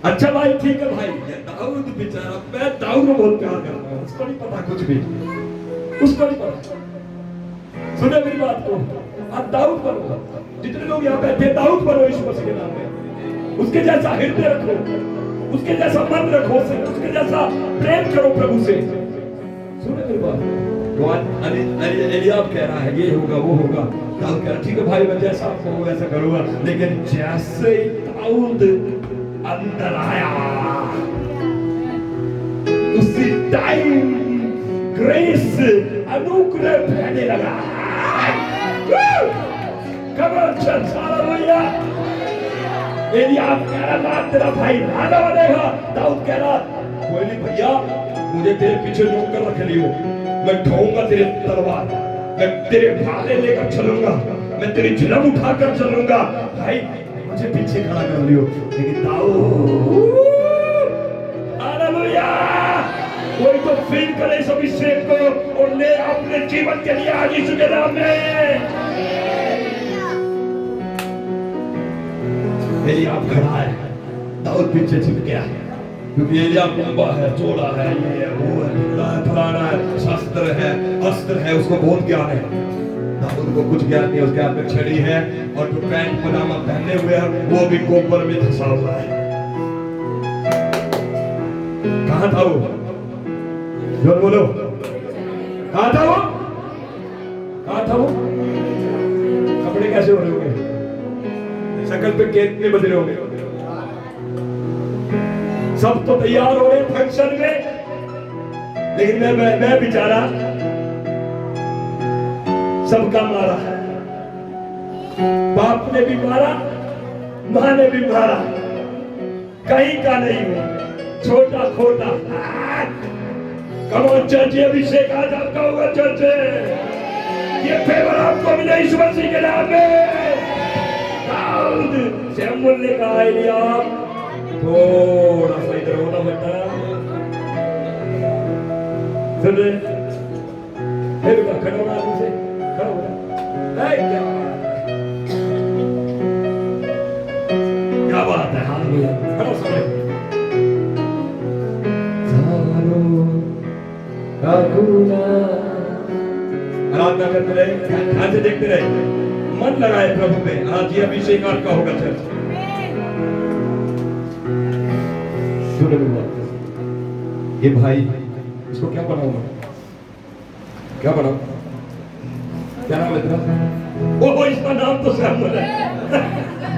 अच्छा भाई ठीक है भाई, दाऊद बेचारा, मैं दाऊद को बहुत प्यार करता हूँ, उसको नहीं पता कुछ भी, उसको नहीं पता। सुने मेरी बात को, आप दाऊद बनो, जितने लोग यहाँ बैठे दाऊद बनो यीशु मसीह के नाम में, उसके जैसा हृदय रखो, उसके जैसा मन रखो, उसके जैसा प्रेम करो प्रभु से। सुने मेरी बात, तो आज एलियाब कह रहा है ये होगा वो होगा, दाऊद कह रहा ठीक है भाई मैं जैसा आपको होगा वैसा करूंगा। लेकिन जैसे ही दाऊद अंदर आया उसी टाइम ग्रेस अनुग्रह बहने लगा। कमर चल हालेलुया। एलियाब कह रहा तेरा भाई राजा बनेगा। दाऊद कह रहा कोई नहीं भैया, मुझे तेरे पीछे रोक कर रख लियो, मैं ढाऊंगा तेरे तलवार, मैं तेरे भाले लेकर चलूंगा, मैं तेरी झिलम उठाकर चलूंगा। भाई मुझे पीछे खड़ा कर लियो। लेकिन दाऊद हालेलुया, कोई तो फील करे इस अभिषेक को और ले अपने जीवन के लिए आज यीशु के नाम में। एलियाब खड़ा है, दाऊद पीछे छिप गया है, क्योंकि एलियाब लंबा है, चौड़ा है, ये है वो है, फलाना है, शस्त्र है, अस्त्र है, उसको बहुत ज्ञान है। दाऊद को कुछ ज्ञान नहीं, उसके हाथ में छड़ी है और जो पैंट पजामा पहने हुए है वो भी गोबर में फंसा हुआ है। कहां था वो? जोर बोलो, कहां था वो? कहां था वो? कपड़े कैसे हो रहे होंगे, शकल पे कितने बदले होंगे? सब तो तैयार हो रहे फंक्शन में, लेकिन मैं बेचारा सबका मारा है। बाप ने भी मारा, मां ने भी मारा, कहीं का नहीं हो, छोटा खोटा। कमोन चर्च, अभिषेक आज आपका होगा चर्च, ये फेवर आपको मिले यीशु मसीह के नाम में। दाऊद शमूएल ने कहा एलियाब थोड़ा सा इधर होना बेटा, सुन रहे? फिर खड़ा होना, आदमी से खड़ा होना, क्या बात है, हालेलुया। खड़ा सामने आराधना करते रहे, ध्यान से देखते रहे, मन लगाए प्रभु में। आज ये अभिषेक आपका होगा चर्च। सुनो ये भाई, इसको क्या बनाऊंगा, क्या बनाऊं, क्या नाम है तेरा? ओ इसका नाम तो शमूएल है।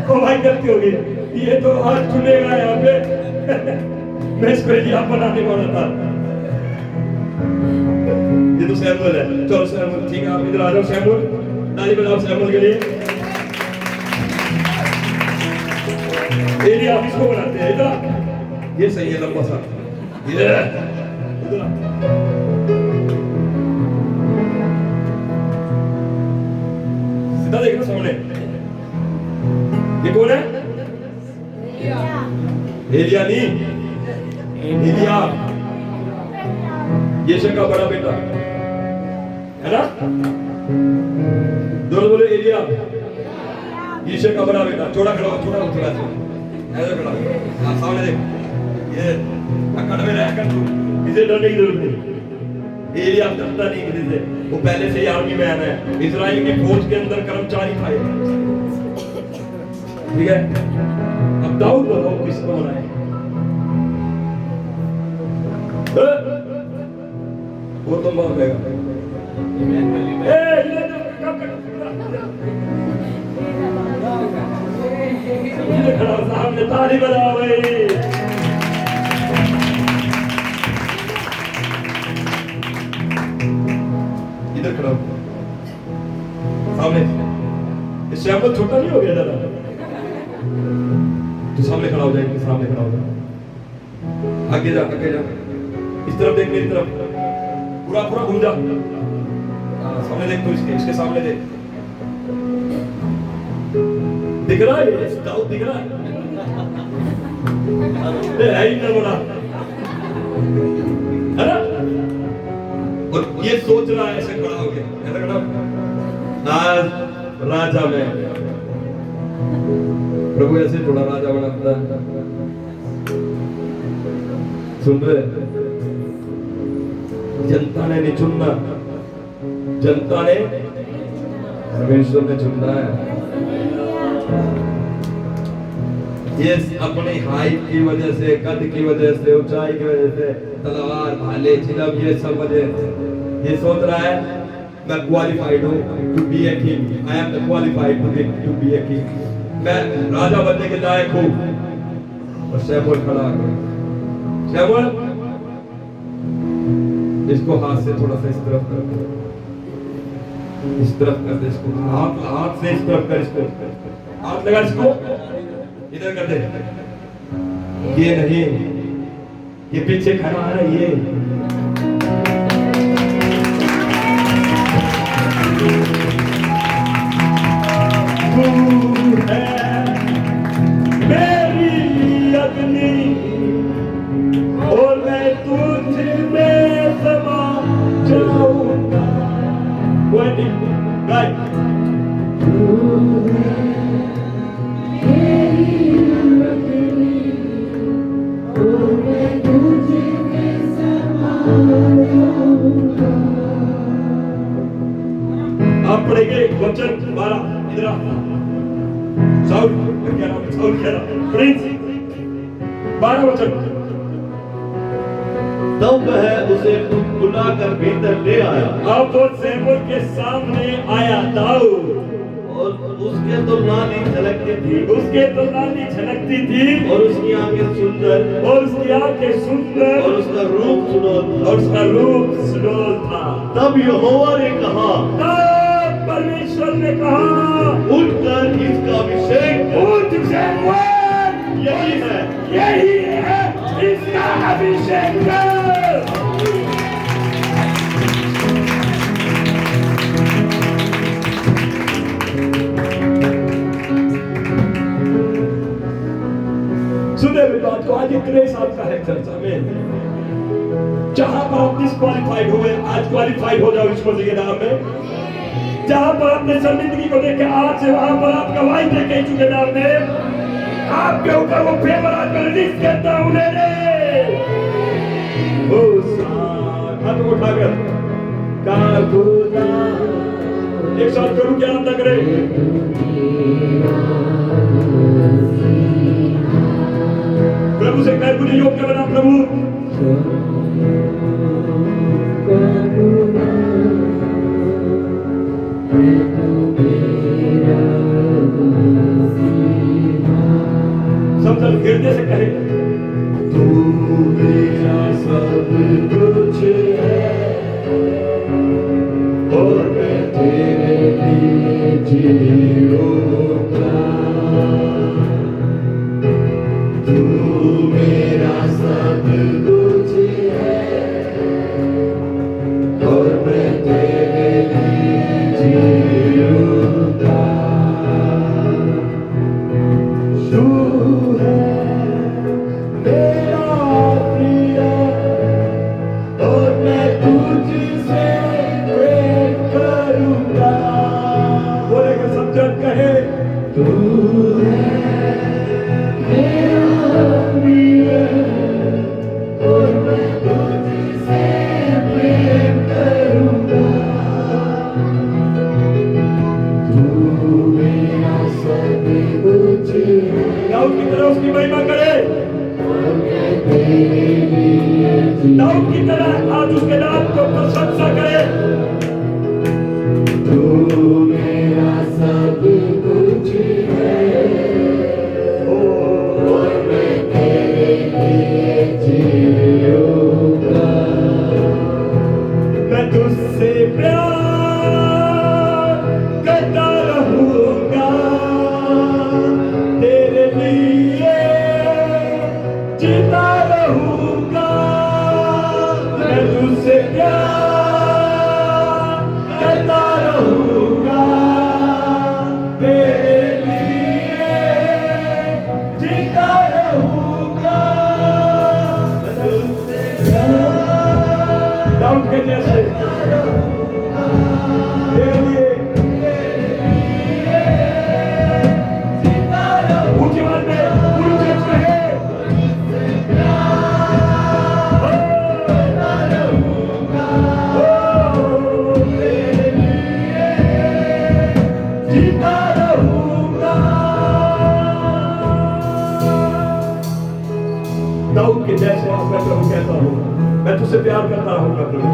ओ भाई गलती हो गई, ये तो आज चुनेगा यहाँ पे। मैं इसको एलियाब बनाने वाला था, ये तो शमूएल है। चलो शमूएल, ठीक है आप इधर आ जाओ। शमूएल, ताली बजाओ शमूएल के लिए। एलियाब इसको बनाते हैं, इधर ये सही है, लंबा सा इधर सीधा देखना सामने। ये कौन है? एलिया नहीं, एलियाब, यीशु का बड़ा बेटा है ना? दोनों बोले एलियाब, यीशु का बड़ा बेटा। छोटा खड़ा, छोटा थोड़ा ऐसा खड़ा, हाँ सामने देख, ये अकड़ में रहकर तू इसे डरने की जरूरत नहीं। एलियाब डरता नहीं किसी से, वो पहले से ही आर्मी मैन है, इजराइल की फौज के अंदर कर्मचारी था। ठीक है, अब दाऊद बताओ किसको बनाए? वो तो मार देगा। खड़ा सामने, ताली बजाओ भाई। इधर खड़ा सामने, इससे आपको छोटा नहीं हो गया ज्यादा? तो सामने खड़ा हो जाएगी, सामने खड़ा हो जा, आगे जा, आगे जा, इस तरफ देख, मेरी तरफ, पूरा पूरा घूम जा। सामने देख, तो इसके सामने देख, दिख रहा है? दाऊद दिख रहा है? है ही ना बड़ा, है ना? और ये सोच रहा है, ऐसे खड़ा हो गया, ऐसा खड़ा, आज राजा में प्रभु ऐसे थोड़ा राजा बनाता है। सुन रहे? जनता ने नहीं चुनना, जनता ने, परमेश्वर ने चुनना है। ये अपनी हाइट की वजह से, कद की वजह से, ऊंचाई की वजह से, तलवार भाले चिलम ये सब वजह ये सोच रहा है मैं क्वालिफाइड हूँ to be a king, I am the qualified to be a king, मैं राजा बनने के लायक हूँ। और शैमुअल खड़ा है, शैमुअल इसको हाथ से थोड़ा सा इस तरफ कर दे, इस तरफ कर दे इसको, हाथ से इस तरफ कर, इसको हाथ लगा, इसको इधर कर दे, ये नहीं, ये पीछे खड़ा है ये। तू है मेरी अग्नि और मैं तुझ में समा जाऊंगा। आप पढ़ेंगे वचन 12, इधर साउल कह रहा प्रिंस 12 वचन। तब वह उसे बुलाकर भीतर ले आया। अब वो शैमुएल के सामने आया दाऊद, और उसके तो नाली झलकती थी, उसके तो नाली झलकती थी, और उसकी आंखें सुंदर, और उसकी आंखें सुंदर, और उसका रूप सुनोद था, और उसका रूप सुडौल था। तब यहोवा ने कहा, तब परमेश्वर ने कहा, उठकर इसका अभिषेक कर। उठ शैमुएल, यही है इसका अभिषेक कर। सुने मेरी बात को, आज एक ग्रेस आपका है चर्चा में, जहां पर आप डिस्क्वालीफाइड हुए आज क्वालिफाइड हो जाओ इस मसीह के नाम में। जहां पर आपने शर्मिंदगी को देखे आज से वहां पर आप गवाही दे के यीशु के नाम में आपके ऊपर वो फेवर आज मैं रिलीज करता हूं। हाथ उठाकर का खुदा एक साथ करूं क्या नाम करे, प्रभु से कह मुझे योग्य बना प्रभु। सब जन हृदय से कहे, तू मेरा सब कुछ है और मैं तेरे लिए जीऊंगा। तू मेरा सब कुछ है और मैं तेरे लिए जीऊंगा। तू है मेरा प्रिय और मैं तुझसे प्रेम करूंगा। बोलेगा सब जन कहे, तू दाऊद की तरह उसकी महिमा करे, दाऊद की तरह आज उसके नाम को प्रशंसा करे। तू मेरा सब कुछ है और मैं तेरे लिए जीऊंगा। मैं तुझसे प्यार करता रहूंगा, तेरे लिए जीता रहूंगा। मैं तुझसे प्यार करता रहूंगा, तेरे लिए जीता रहूंगा। मैं तुझसे प्यार दाऊद के जैसे तेरे लिए दाऊद के जैसे अब मैं प्रभु कहता हूँ, मैं तुझसे प्यार करता रहूंगा प्रभु।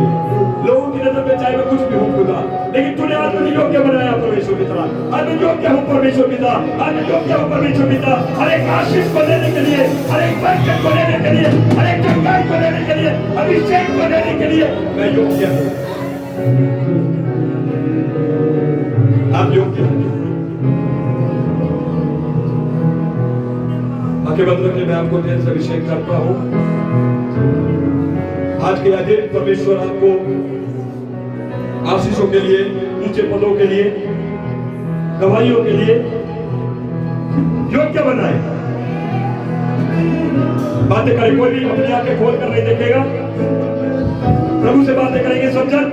लोगों की नजर में चाहे मैं कुछ भी हूँ खुदा, लेकिन तूने आज मुझे योग्य बनाया परमेश्वर पिता। आज मैं योग्य हूँ परमेश्वर पिता, आज मैं योग्य हूँ परमेश्वर पिता। हर एक आशीष को लेने के लिए, हर एक बरकत को लेने के लिए, हर एक चंगाई को लेने के लिए, अभिषेक को लेने के लिए मैं योग्य हूँ। आप योग्य हैं। आंखें बंद रखिए, मैं आपको तेल से अभिषेक करता हूं। आज के दिन परमेश्वर आपको आशीषों के लिए, ऊंचे पदों के लिए, गवाहियों के लिए योग्य बनाए। बातें करें, कोई भी अपनी आंखें खोल कर नहीं देखेगा। प्रभु से बातें करेंगे, समझन।